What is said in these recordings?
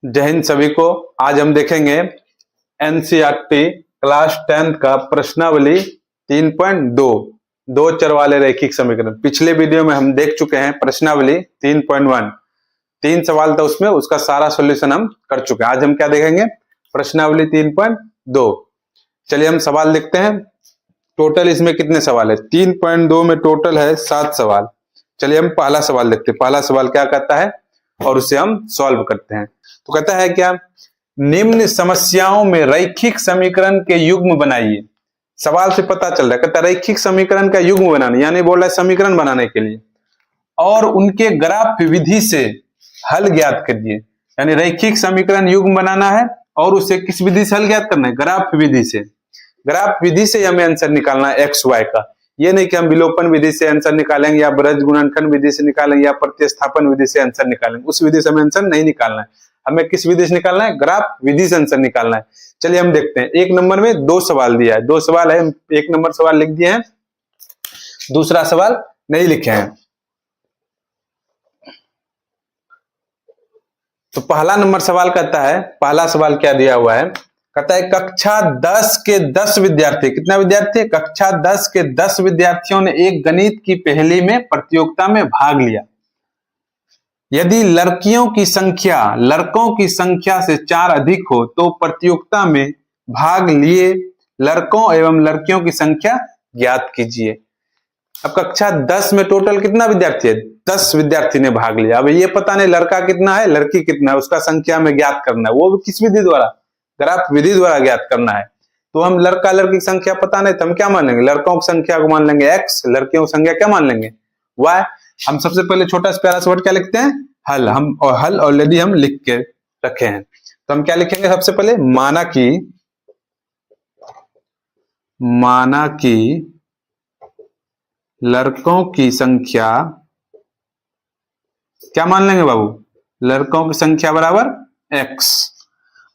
जय हिंद सभी को। आज हम देखेंगे एनसीईआरटी क्लास 10 का प्रश्नावली 3.2 दो चर वाले रैखिक समीकरण। पिछले वीडियो में हम देख चुके हैं प्रश्नावली 3.1, 3 सवाल था उसमें, उसका सारा सॉल्यूशन हम कर चुके हैं। आज हम क्या देखेंगे? प्रश्नावली 3.2। चलिए हम सवाल देखते हैं। टोटल इसमें कितने सवाल है? 3.2 में टोटल है 7 सवाल। चलिए हम पहला सवाल देखते हैं। पहला सवाल क्या कहता है और उसे हम सॉल्व करते हैं। तो कहता है क्या? निम्न समस्याओं में रैखिक समीकरण के युग्म बनाइए। सवाल से पता चल रहा है, कहता है रैखिक समीकरण का युग्म बनाने, यानी बोल रहा है समीकरण बनाने के लिए, और उनके ग्राफ विधि से हल ज्ञात करिए। यानी रैखिक समीकरण युग्म बनाना है और उसे किस विधि से हल ज्ञात करना है? ग्राफ विधि से। ग्राफ विधि से हमें आंसर निकालना है एक्स वाई का। ये नहीं कि हम विलोपन विधि से आंसर निकालेंगे या ब्रज गुणनखंड विधि से निकालेंगे या प्रतिस्थापन विधि से आंसर निकालेंगे। उस विधि से हमें आंसर नहीं निकालना है। हमें किस विधि से निकालना है? ग्राफ विधि से आंसर निकालना है। चलिए हम देखते हैं। एक नंबर में 2 सवाल दिया है, 2 सवाल है, एक नंबर सवाल लिख दिए हैं, दूसरा सवाल नहीं लिखे हैं। तो पहला नंबर सवाल कहता है, पहला सवाल क्या दिया हुआ है? कहता है कक्षा 10 के 10 विद्यार्थी, कितना विद्यार्थी? कक्षा 10 के 10 विद्यार्थियों ने एक गणित की पहेली में प्रतियोगिता में भाग लिया। यदि लड़कियों की संख्या लड़कों की संख्या से 4 अधिक हो तो प्रतियोगिता में भाग लिए लड़कों एवं लड़कियों की संख्या ज्ञात कीजिए। अब कक्षा 10 में टोटल कितना विद्यार्थी है? 10 विद्यार्थी ने भाग लिया। अब ये पता नहीं लड़का कितना है लड़की कितना है, उसका संख्या में ज्ञात करना है। वो भी किस विधि द्वारा? ग्राफ विधि द्वारा ज्ञात करना है। तो हम लड़का लड़की की संख्या पता नहीं तो हम क्या मान लेंगे? लड़कों की संख्या को मान लेंगे x, लड़कियों की संख्या क्या मान लेंगे? y। हम सबसे पहले छोटा सा प्यारा सा वर्ड क्या लिखते हैं? हल। हम और हल ऑलरेडी हम लिख के रखे हैं, तो हम क्या लिखेंगे? सबसे पहले माना कि लड़कों की संख्या क्या मान लेंगे बाबू? लड़कों की संख्या बराबर x,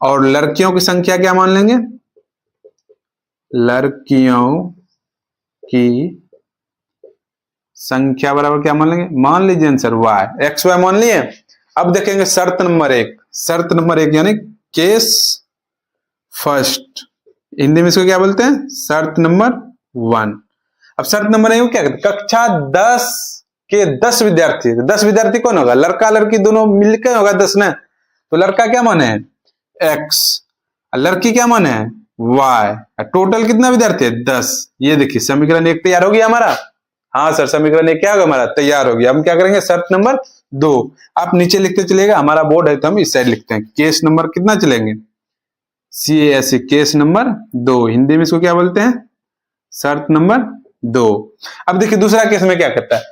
और लड़कियों की संख्या क्या मान लेंगे? लड़कियों की संख्या बराबर क्या मान लेंगे? मान लीजिए आंसर y, x y मान लिए। अब देखेंगे शर्त नंबर 1। शर्त नंबर 1 यानी केस फर्स्ट, हिंदी में इसको क्या बोलते हैं? शर्त नंबर 1। अब शर्त नंबर 1 क्या कहते हैं? कक्षा 10 के 10 विद्यार्थी, 10 विद्यार्थी कौन होगा? लड़का लड़की दोनों मिलकर होगा 10 ना। तो लड़का क्या माने है? x, लड़की क्या माने है? y। टोटल कितना विद्यार्थी है? 10। ये देखिए समीकरण 1 तैयार हो गया हमारा। हाँ सर, समीकरण 1 क्या होगा हमारा? तैयार हो गया। हम क्या करेंगे? शर्त नंबर 2 आप नीचे लिखते चलेगा, हमारा बोर्ड है तो हम इस साइड लिखते हैं। केस नंबर कितना चलेंगे? CAS, केस नंबर 2, हिंदी में इसको क्या बोलते हैं? शर्त नंबर 2। अब देखिए दूसरा केस में क्या कहता है?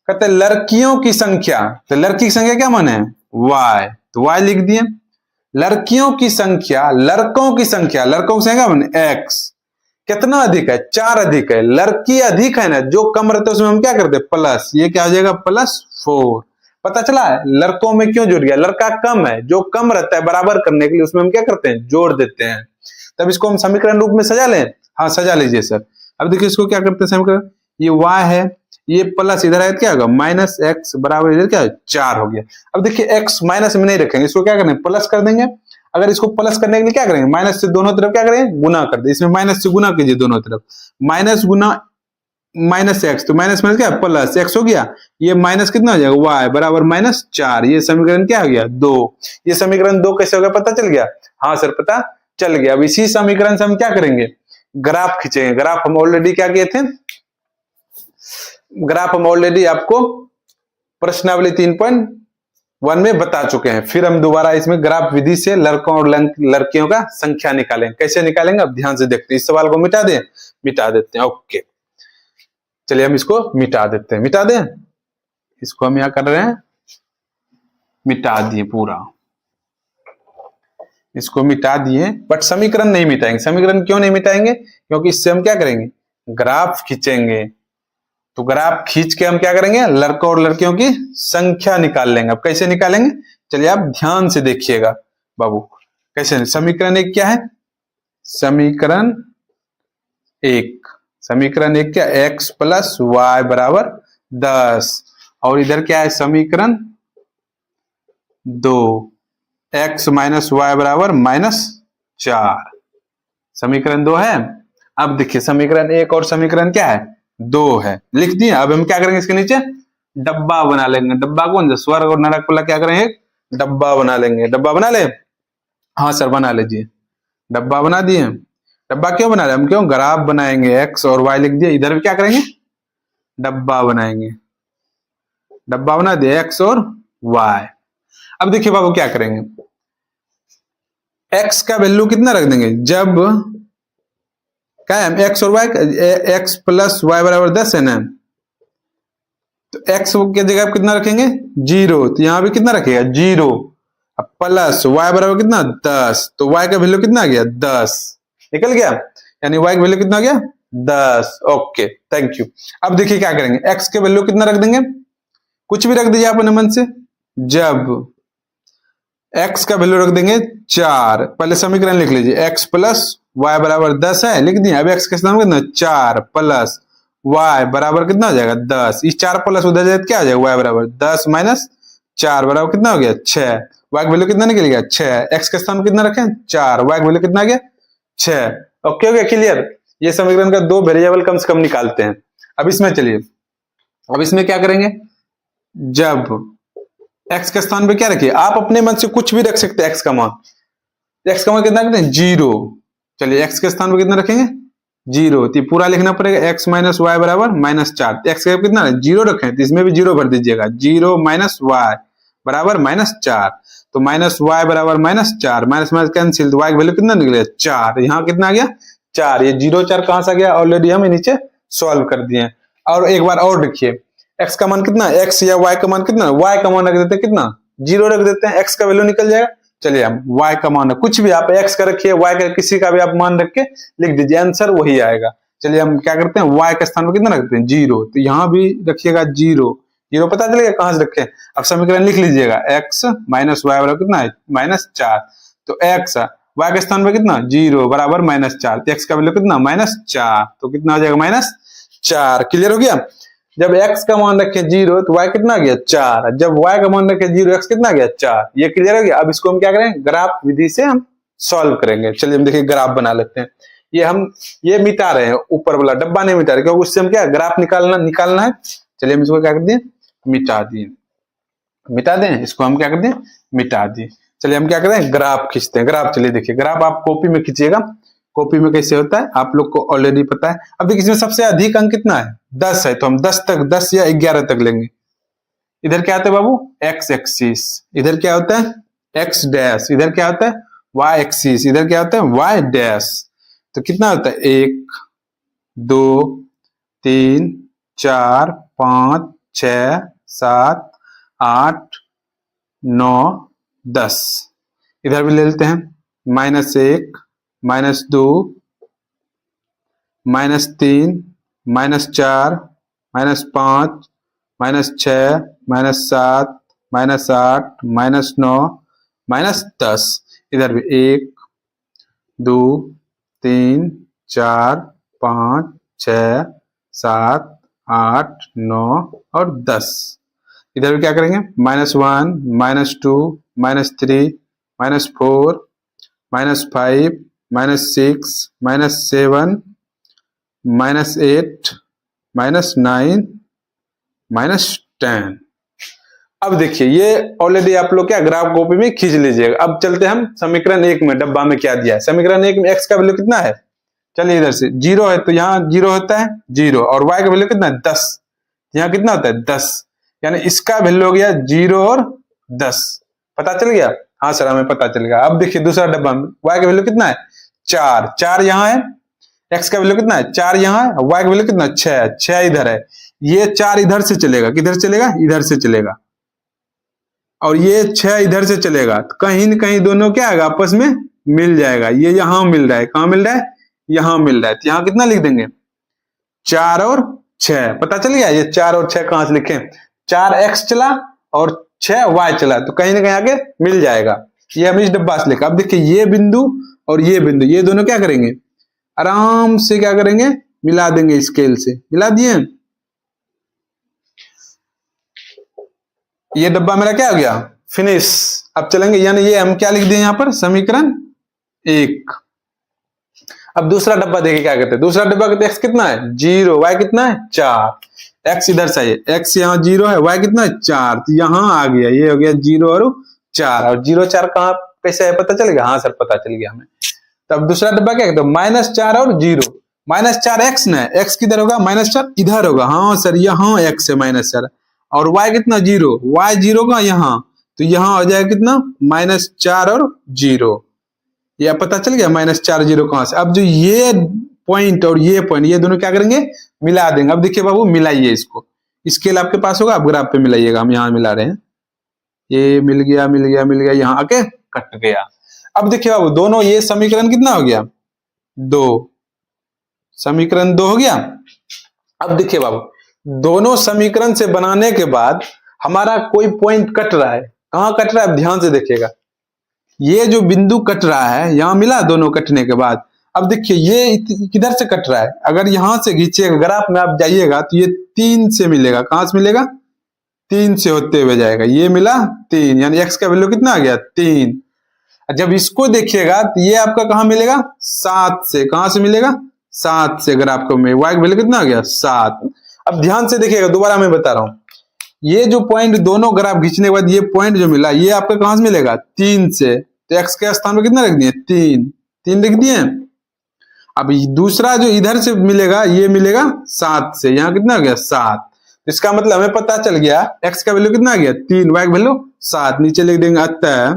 कहता है लड़कियों की संख्या, तो लड़की की संख्या क्या माने है? y, तो y लिख दिए। लड़कियों की संख्या लड़कों की संख्या, लड़कों की संख्या माने x, कितना अधिक है? 4 अधिक है। लड़की अधिक है ना, जो कम रहता है उसमें हम क्या करते हैं? प्लस। ये क्या हो जाएगा? +4। पता चला है लड़कों में क्यों जुड़ गया? लड़का कम है, जो कम रहता है बराबर करने के लिए उसमें हम क्या करते हैं? जोड़ देते हैं। तब इसको हम समीकरण रूप में सजा लें। हाँ सजा लीजिए सर। अब देखिए इसको क्या करते हैं समीकरण, ये y है, ये प्लस इधर है क्या होगा? -x बराबर इधर क्या है? 4 हो गया। अब देखिए x माइनस में नहीं रखेंगे, इसको क्या करेंगे? प्लस कर देंगे। अगर इसको प्लस करने के लिए क्या करेंगे? माइनस से दोनों तरफ क्या करेंगे? गुना कर दे। इसमें माइनस से गुना कीजिए दोनों तरफ। माइनस गुना माइनस एक्स, तो माइनस माइनस क्या? प्लस एक्स हो गया। ये माइनस कितना हो जाएगा? y बराबर -4। ये समीकरण क्या हो गया? 2। ये समीकरण 2 कैसे हो गया? पता चल गया? हाँ सर पता चल गया। अब इसी समीकरण से हम क्या करेंगे? ग्राफ खींचेंगे। ग्राफ हम ऑलरेडी क्या किए थे? ग्राफ हम ऑलरेडी आपको प्रश्नावली 3.1 में बता चुके हैं। फिर हम दोबारा इसमें ग्राफ विधि से लड़कों और लड़कियों का संख्या निकालेंगे। कैसे निकालेंगे अब ध्यान से देखते हैं। इस सवाल को मिटा दें, मिटा देते हैं। ओके चलिए हम इसको मिटा देते हैं। मिटा दें, इसको हम यहां कर रहे हैं, मिटा दिए पूरा, इसको मिटा दिए। बट समीकरण नहीं मिटाएंगे। समीकरण क्यों नहीं मिटाएंगे? क्योंकि इससे हम क्या करेंगे? ग्राफ खींचेंगे। तो ग्राफ खींच के हम क्या करेंगे? लड़कों और लड़कियों की संख्या निकाल लेंगे। अब कैसे निकालेंगे? चलिए आप ध्यान से देखिएगा बाबू। कैसे? समीकरण 1 क्या है? समीकरण 1 क्या? x + y बराबर 10। और इधर क्या है? समीकरण 2 x माइनस वाई बराबर -4। समीकरण 2 है। अब देखिए समीकरण 1 और समीकरण क्या है, 2 है, लिख दिए। अब हम क्या करेंगे, इसके नीचे डब्बा बना लेंगे। डब्बा कौन सा, स्वर्ग और नरक वाला क्या करेंगे, डब्बा बना लेंगे। डब्बा बना ले, हाँ सर बना लीजिए। डब्बा बना दिए। डब्बा क्यों बना रहे हम, क्यों ग्राफ बनाएंगे, x और y लिख दिए। इधर भी क्या करेंगे, डब्बा बनाएंगे। डब्बा बना दिए x और y। अब देखिए बाबू क्या करेंगे, x का वैल्यू कितना रख देंगे, जब क्या है x और y, x प्लस वाई बराबर 10 है ना, तो x के जगह कितना रखेंगे 0, तो यहां भी कितना रखेगा 0। अब प्लस y बराबर कितना 10, तो y का वैल्यू कितना आ गया 10, निकल गया, यानी y का वैल्यू कितना आ गया 10। Okay thank you. अब देखिए क्या करेंगे, x के वैल्यू कितना रख देंगे, कुछ भी रख दीजिए अपने मन से। जब x का वैल्यू रख देंगे 4, पहले समीकरण लिख लीजिए, x प्लस वाई बराबर 10 है, लिख दिए। अब x के स्थान कितना 4 प्लस y बराबर कितना हो जाएगा 10। इस 4 प्लस उधर जाए क्या आ जाएगा, y बराबर 10 माइनस 4 बराबर कितना हो गया 6। y का वैल्यू कितना निकल गया 6, x के स्थान कितना रखें 4, y का वैल्यू कितना आ गया 6। ओके हो गया क्लियर। ये समीकरण का 2 वेरिएबल कम से कम निकालते हैं। अब इसमें चलिए, अब इसमें क्या करेंगे, जब x के स्थान पे क्या रखिए, आप अपने मन से कुछ भी रख सकते हैं। x का मान कितना रखते हैं 0। चलिए x के स्थान पे कितना रखेंगे 0, तो पूरा लिखना पड़ेगा x माइनस वाई बराबर -4। x का कितना 0 रखें, तो इसमें भी 0 भर दीजिएगा, 0 माइनस वाई बराबर -4। तो माइनस वाई बराबर -4, माइनस माइनस कैंसिल, तो y का वैल्यू कितना निकलेगा 4। यहाँ कितना आ गया 4, ये 0 4 कहां से आ गया, ऑलरेडी हम नीचे सॉल्व कर दिए। और एक बार और देखिए, x का मान कितना, x या y का मान कितना, y का मान रख देते हैं कितना 0 रख देते हैं, x का वैल्यू निकल जाएगा। चलिए हम y का मान, कुछ भी आप x का रखिए, y का किसी का भी आप मान रख के लिख दीजिए, आंसर वही आएगा। चलिए हम क्या करते हैं, y का स्थान पर कितना रखते हैं 0, तो यहाँ भी रखिएगा 0, 0 पता चलेगा कहां से रखे। अब समीकरण लिख लीजिएगा, x माइनस वाई बराबर कितना है -4, तो x y के स्थान पर कितना 0 बराबर -4, तो x का वैल्यू कितना -4, तो कितना हो जाएगा -4। क्लियर हो गया। जब x का मान रखे 0 तो y कितना गया 4, जब y का मान रखे 0 x कितना गया 4। ये क्लियर हो गया। अब इसको हम क्या करेंगे, ग्राफ विधि से हम सॉल्व करेंगे। चलिए हम देखिए ग्राफ बना लेते हैं। ये मिटा रहे हैं, ऊपर वाला डब्बा नहीं मिटा रहे, क्योंकि उससे हम क्या ग्राफ निकालना है। चलिए हम इसको क्या कर दिए, मिटा दें इसको, हम क्या कर दें मिटा दिए। चलिए हम क्या करें, ग्राफ खींचते हैं। ग्राफ चलिए देखिए, ग्राफ आप कॉपी में खींचिएगा, कॉपी में कैसे होता है आप लोग को ऑलरेडी पता है। अब देखिए इसमें सबसे अधिक अंक कितना है 10 है, तो हम 10 या 11 तक लेंगे। इधर क्या होता है बाबू x एक्सिस, इधर क्या होता है x डैश, इधर क्या होता है y एक्सिस, इधर क्या होता है y डैश। तो कितना होता है 1 2 3 4 5 6 7 8 9 10। इधर भी ले लेते हैं, -1 -2 -3 -4 -5 -6 -7 -8 -9 -10। इधर भी 1 2 3 4 5 6 7 8 9 और 10। इधर भी क्या करेंगे -1 -2 -3 -4 -5 -6 -7 -8 -9 -10। अब देखिए ये ऑलरेडी आप लोग क्या ग्राफ कॉपी में खींच लीजिएगा। अब चलते हैं हम समीकरण 1 में, डब्बा में क्या दिया है। समीकरण 1 में x का वैल्यू कितना है, चलिए इधर से 0 है तो यहाँ 0 होता है 0, और y का वैल्यू कितना है 10, यहाँ कितना होता है 10, यानी इसका वैल्यू हो गया 0 और 10। पता चल गया, हाँ सर हमें पता चल गया। अब देखिए दूसरा डब्बा में y का वैल्यू कितना है 4 यहाँ है, x का वैल्यू कितना है 4 यहाँ है, y का वैल्यू कितना 6 इधर है। ये 4 इधर से चलेगा, किधर चलेगा इधर से चलेगा, और ये 6 इधर से चलेगा, तो कहीं न कहीं दोनों क्या आएगा आपस में मिल जाएगा। ये यहाँ मिल रहा है, कहाँ मिल रहा है यहाँ मिल रहा है, तो यहाँ कितना लिख देंगे 4 और 6। पता चल गया ये 4 और 6 कहां से लिखें, 4 x चला और 6 y चला, तो कहीं ना कहीं आगे मिल जाएगा। ये हम इस डब्बा से लिखा। अब देखिए ये बिंदु और ये बिंदु, ये दोनों क्या करेंगे आराम से क्या करेंगे मिला देंगे, स्केल से मिला दिए। ये डब्बा मेरा क्या हो गया फिनिश। अब चलेंगे, यानी ये हम क्या लिख दिए यहाँ पर, समीकरण 1। अब दूसरा डब्बा देखिए क्या कहते हैं, दूसरा डब्बा कहते हैं x कितना है 0, y कितना है 4, x इधर से है, x यहाँ 0 है, y कितना है 4, तो यहाँ आ गया, ये हो गया 0 और 4, और 0 4 कहाँ कैसे है पता चल गया, हाँ सर पता चल गया हमें। तब दूसरा डब्बा क्या कहते हैं, -4 और 0, -4 x न, x किधर होगा, -4 इधर होगा, हाँ सर यहाँ x है -4, और y कितना 0, y 0 का यहाँ, तो यहाँ हो जाएगा कितना -4 और 0, यह पता चल गया -4 0 कहां से। अब जो ये पॉइंट और ये पॉइंट, ये दोनों क्या करेंगे, मिला देंगे। अब देखिए बाबू मिलाइए इसको, स्केल आपके पास होगा, आप ग्राफ पे मिलाइएगा, हम यहाँ मिला रहे हैं, ये मिल गया मिल गया मिल गया, यहाँ आके कट गया। अब देखिए बाबू दोनों, ये समीकरण कितना हो गया 2, समीकरण 2 हो गया। अब देखिए बाबू दोनों समीकरण से बनाने के बाद हमारा कोई पॉइंट कट रहा है, कहां कट रहा है, अब ध्यान से देखिएगा, ये जो बिंदु कट रहा है यहां मिला, दोनों कटने के बाद अब देखिए ये किधर से कट रहा है, अगर यहां से खींचिएगा ग्राफ में आप जाइएगा तो ये 3 से मिलेगा, कहां से मिलेगा 3 से होते हुए जाएगा, ये मिला 3, यानी x का वैल्यू कितना आ गया 3। जब इसको देखिएगा तो ये आपका कहां मिलेगा 7 से, कहां से मिलेगा 7 से, अगर आपको y का वैल्यू कितना आ गया 7। अब ध्यान से देखिएगा, दोबारा मैं बता रहा हूं, ये जो पॉइंट दोनों ग्राफ खींचने के बाद ये पॉइंट जो मिला, ये आपका कहां से मिलेगा 3 से, तो x के स्थान पर कितना रख दिए 3 लिख दिए। अब दूसरा जो इधर से मिलेगा, ये मिलेगा 7 से, यहाँ कितना हो गया 7, इसका मतलब हमें पता चल गया x का वैल्यू कितना आ गया 3, y का वैल्यू 7, नीचे लिख देंगे अतः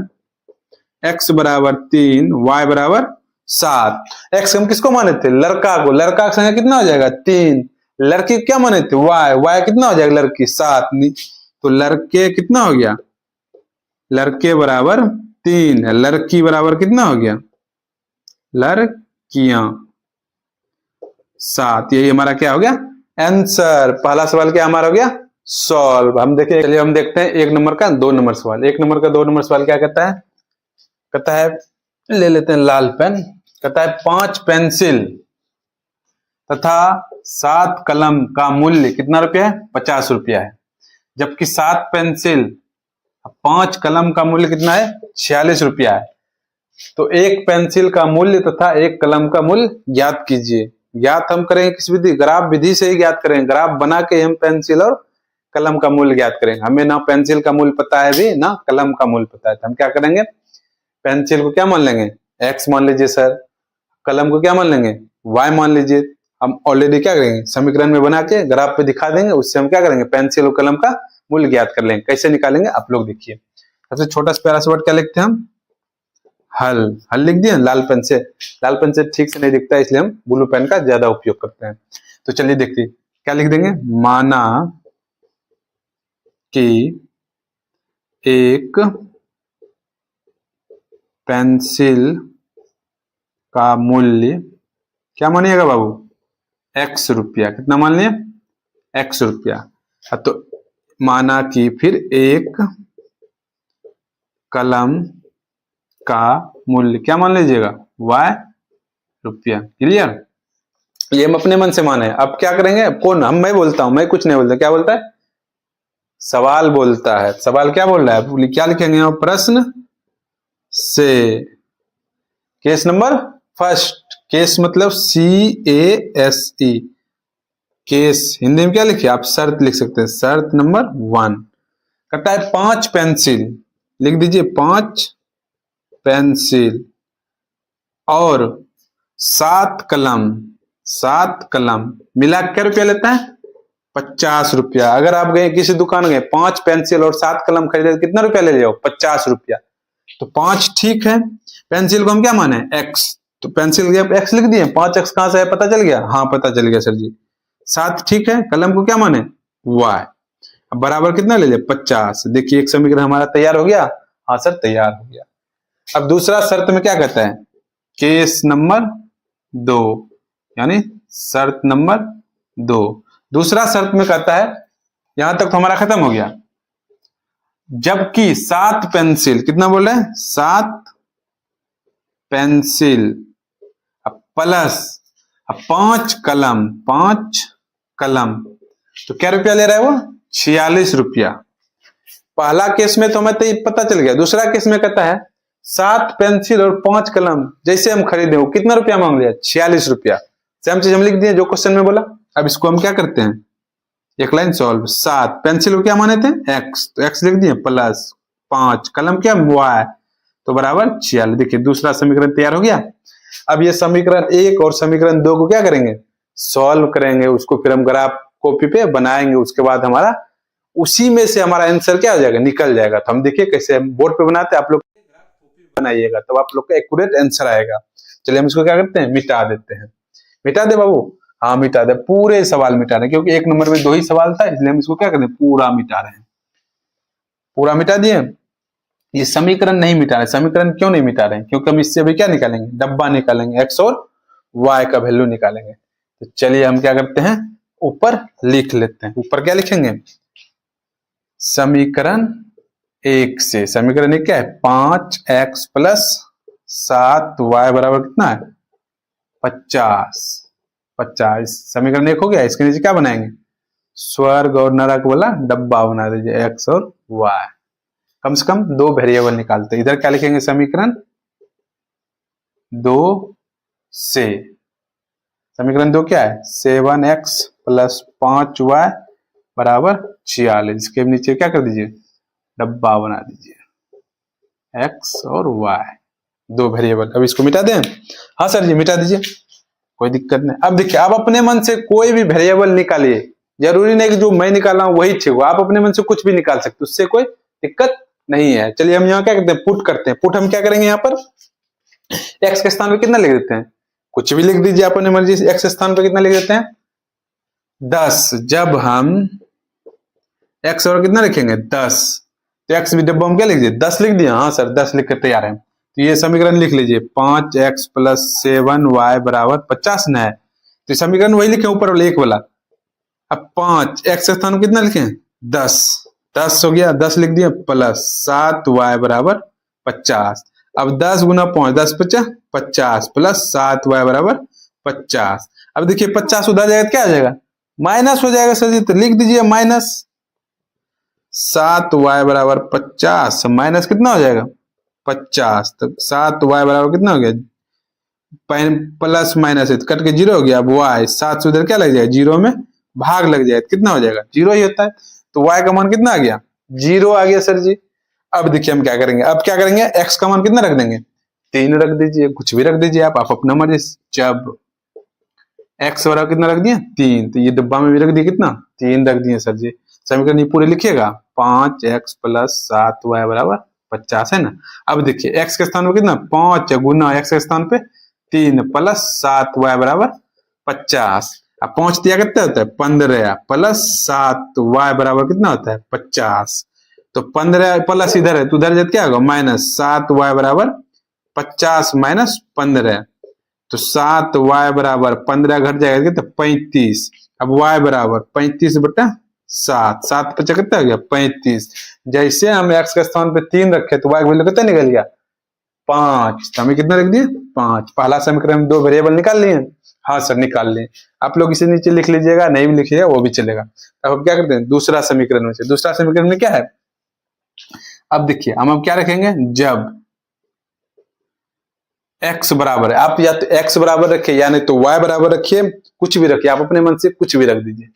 x बराबर 3, y बराबर 7। x हम किसको माने थे, लड़का को, लड़का का संख्या कितना हो जाएगा 3, लड़की क्या माने थे y कितना हो जाएगा लड़की 7, तो लड़के कितना हो गया, लड़के बराबर 3, लड़की बराबर कितना हो गया, लड़कियां 7, यही हमारा क्या हो गया आंसर। पहला सवाल क्या हमारा हो गया सॉल्व। हम देखिए, चलिए हम देखते हैं 1 नंबर का 2 नंबर सवाल। 1 नंबर का 2 नंबर सवाल क्या कहता है, कहता है ले लेते हैं लाल पेन, कहता है 5 पेंसिल तथा 7 कलम का मूल्य कितना रुपया है 50 रुपया है, जबकि 7 पेंसिल 5 कलम का मूल्य कितना है 46 रुपया है। तो एक पेंसिल का मूल्य तथा एक कलम का मूल्य ज्ञात कीजिए। ज्ञात हम करेंगे किस विधि, ग्राफ विधि से ही ज्ञात करेंगे, ग्राफ बना के हम पेंसिल और कलम का मूल्य ज्ञात करेंगे। हमें ना पेंसिल का मूल्य पता है भी, ना कलम का मूल्य पता है, तो हम क्या करेंगे, पेंसिल को क्या मान लेंगे x मान लीजिए सर, कलम को क्या मान लेंगे y मान लीजिए। हम ऑलरेडी क्या करेंगे, समीकरण में बना के ग्राफ पे दिखा देंगे, उससे हम क्या करेंगे पेंसिल और कलम का मूल्य ज्ञात कर लेंगे। कैसे निकालेंगे आप लोग देखिए। सबसे छोटा सा प्यारा सा वर्ड क्या लिखते हैं हम, हल। हल लिख दिए लाल पेन से, लाल पेन से ठीक से नहीं दिखता है इसलिए हम ब्लू पेन का ज्यादा उपयोग करते हैं। तो चलिए देखिए क्या लिख देंगे, माना कि एक पेंसिल का मूल्य क्या मानिएगा बाबू x रुपया, कितना मान लिया x रुपया। तो माना कि फिर एक कलम का मूल्य क्या मान लीजिएगा y रुपया। क्लियर, ये हम अपने मन से माने। अब क्या करेंगे, कौन, मैं बोलता हूं, मैं कुछ नहीं बोलता, क्या बोलता है सवाल बोलता है। सवाल क्या बोल रहा है, क्या लिखेंगे प्रश्न से, केस नंबर फर्स्ट, केस मतलब CASE, केस हिंदी में क्या लिखिए आप शर्त लिख सकते हैं, शर्त नंबर 1 कहता है 5 पेंसिल, लिख दीजिए 5 पेंसिल और 7 कलम, 7 कलम मिला क्या रुपया लेता है 50 रुपया। अगर आप गए किसी दुकान गए 5 पेंसिल और 7 कलम खरीदे कितना रुपया ले जाओ 50 रुपया। तो 5 ठीक है, पेंसिल को हम क्या माने x, तो पेंसिल के x लिख दिए, 5x कहां से है पता चल गया, हाँ पता चल गया सर जी। 7 ठीक है, कलम को क्या माने y, अब बराबर कितना ले लिया 50। देखिए एक समीकरण हमारा तैयार हो गया, हाँ सर तैयार हो गया। अब दूसरा शर्त में क्या कहता है, केस नंबर 2 यानी शर्त नंबर 2। दूसरा शर्त में कहता है, यहां तक तो हमारा खत्म हो गया, जबकि 7 पेंसिल, कितना बोल रहे हैं 7 पेंसिल प्लस 5 कलम, 5 कलम, तो क्या रुपया ले रहा है वो 46 रुपया। पहला केस में तो हमें तो पता चल गया, दूसरा केस में कहता है 7 पेंसिल और 5 कलम जैसे हम खरीदे, वो कितना रुपया मांग लिया, 46 रुपया। सेम चीज हम लिख दिए जो क्वेश्चन में बोला। अब इसको हम क्या करते हैं, एक लाइन सॉल्व। 7 पेंसिल को क्या माने थे, x, तो x लिख दिए, प्लस 5 कलम क्या, y, तो बराबर 46। देखिए दूसरा समीकरण तैयार हो गया। अब ये समीकरण 1 और समीकरण 2 को क्या करेंगे, सॉल्व करेंगे, उसको फिर हम ग्राफ कॉपी पे बनाएंगे, उसके बाद हमारा उसी में से हमारा आंसर क्या हो जाएगा, निकल जाएगा। तो हम देखिए कैसे हम बोर्ड पे बनाते हैं, आप लोग बनाइएगा तब आप लोग का एक्यूरेट आंसर आएगा। चलिए हम इसको क्या करते हैं, मिटा देते हैं। मिटा दे बाबू, हाँ मिटा दे, पूरे सवाल मिटा रहे, क्योंकि 1 नंबर में 2 ही सवाल था, इसलिए हम इसको क्या करते हैं, पूरा मिटा रहे हैं। पूरा मिटा दिए। ये समीकरण नहीं मिटा रहे, समीकरण क्यों नहीं मिटा रहे हैं, क्योंकि हम इससे अभी क्या निकालेंगे, डब्बा निकालेंगे, x और y का वैल्यू निकालेंगे। तो चलिए हम क्या करते हैं, ऊपर लिख लेते हैं। ऊपर क्या लिखेंगे, समीकरण 1 से, समीकरण 1 क्या है, 5x प्लस 7y बराबर कितना है, 50। 50 समीकरण 1 हो गया। इसके नीचे क्या बनाएंगे, स्वर्ग और नरक वाला डब्बा बना दीजिए, x और y। कम से कम 2 वेरिएबल निकालते हैं। इधर क्या लिखेंगे, समीकरण 2 से, समीकरण 2 क्या है, 7x प्लस 5y बराबर 46। इसके नीचे क्या कर दीजिए, डब्बा बना दीजिए, x और y, 2 वेरिएबल। अब इसको मिटा दें, हाँ सर जी मिटा दीजिए, कोई दिक्कत नहीं। अब देखिए, आप अपने मन से कोई भी वेरिएबल निकालिए, जरूरी नहीं कि जो मैं निकाला हूं वही ठीक हो, आप अपने मन से कुछ भी निकाल सकते, उससे कोई दिक्कत नहीं है। चलिए हम यहाँ क्या करते हैं, पुट करते हैं। पुट हम क्या करेंगे, यहाँ पर x के स्थान पे कितना लिख देते हैं, कुछ भी लिख दीजिए अपने मर्जी से। x के स्थान पे कितना लिख देते हैं, 10। जब हम x और कितना लिखेंगे, 10, तो x भी डब्बा में क्या लिख दिए, 10 लिख दिया, हाँ सर 10 लिख कर तैयार है। तो ये समीकरण लिख लीजिए, 5x प्लस 7y बराबर 50 न है, तो समीकरण वही लिखे ऊपर वाले 1 वाला। अब 5 x के स्थान पे कितना लिखे, 10, 10 हो गया, 10 लिख दिया, प्लस 7y बराबर 50। अब 10 गुना 5, 10 50, 50 प्लस 7y बराबर 50। अब देखिए 50 उधर जाएगा क्या आ जाएगा, माइनस हो जाएगा सर जी, तो लिख दीजिए माइनस 7y बराबर 50, माइनस कितना हो जाएगा 50, तो 7y बराबर कितना हो गया, प्लस माइनस है कट के 0 हो गया। अब y 7 से उधर क्या लग जाएगा, 0 में भाग लग जाएगा, कितना हो जाएगा, 0 ही होता है। तो y का मान कितना आ गया, 0 आ गया सर जी। अब देखिए हम क्या करेंगे, अब क्या करेंगे, x का मान कितना रख देंगे, 3 रख दीजिए, कुछ भी रख दीजिए आप अपना मर्जी। जब x बराबर कितना रख दिए, 3, तो ये डब्बा में भी रख दिए कितना, 3 रख दिए सर जी। समीकरण ये पूरे लिखिएगा, 5x प्लस 7y बराबर 50 है ना। अब देखिए x के स्थान पे कितना, 5 गुना x के स्थान पे 3 प्लस 7y बराबर 50। अब 5 दिया कितना होता है, 15 प्लस 7y बराबर कितना होता है, 50। तो 15 प्लस इधर है तो उधर जाते क्या होगा, माइनस 7y बराबर 50 माइनस 15, तो 7y बराबर 15 घट जाएगा तो 35। अब y बराबर 35 बटा 7, 7 पचा कितना हो गया 35। जैसे हम x के स्थान पे 3 रखे तो y का वैल्यू कितना निकल गया, 5। तो हमें कितना लिख दिए, 5। पहला समीकरण में 2 वेरिएबल निकाल लिए, हाँ सर निकाल लिए। आप लोग इसे नीचे लिख लीजिएगा, नहीं भी लिखिएगा वो भी चलेगा। अब हम क्या करते हैं, दूसरा समीकरण में से, दूसरा समीकरण में क्या है, अब देखिए हम अब क्या रखेंगे, जब x बराबर है, आप या तो x बराबर रखिए या नहीं तो y बराबर रखिए, कुछ भी रखिए आप अपने मन से, कुछ भी रख दीजिए,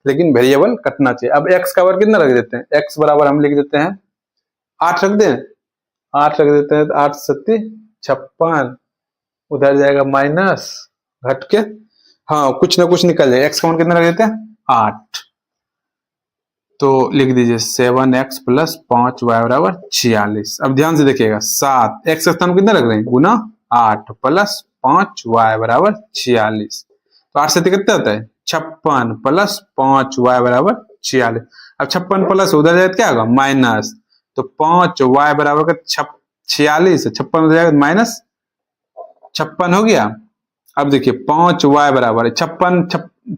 लेकिन वेरिएबल कटना चाहिए। अब x का वर्ग कितना रख देते हैं, x बराबर हम लिख देते हैं 8 रख दें, 8 रख देते हैं, तो 8 7 56, उधर जाएगा माइनस घट के, हाँ कुछ ना कुछ निकल जाए। x का मान कितना रख देते हैं 8, तो लिख दीजिए 7x प्लस 5y बराबर 46। अब ध्यान से देखिएगा, 7 x का स्थान कितना रख रहे हैं, गुना 8 प्लस 5y बराबर 46, तो 8 से कितना होता है 56 प्लस 5y बराबर 46। अब 56 प्लस उधर जाए क्या होगा माइनस, तो 5y बराबर का 46, 56 उधर जाएगा माइनस 56 हो गया। अब देखिए 5y बराबर 56,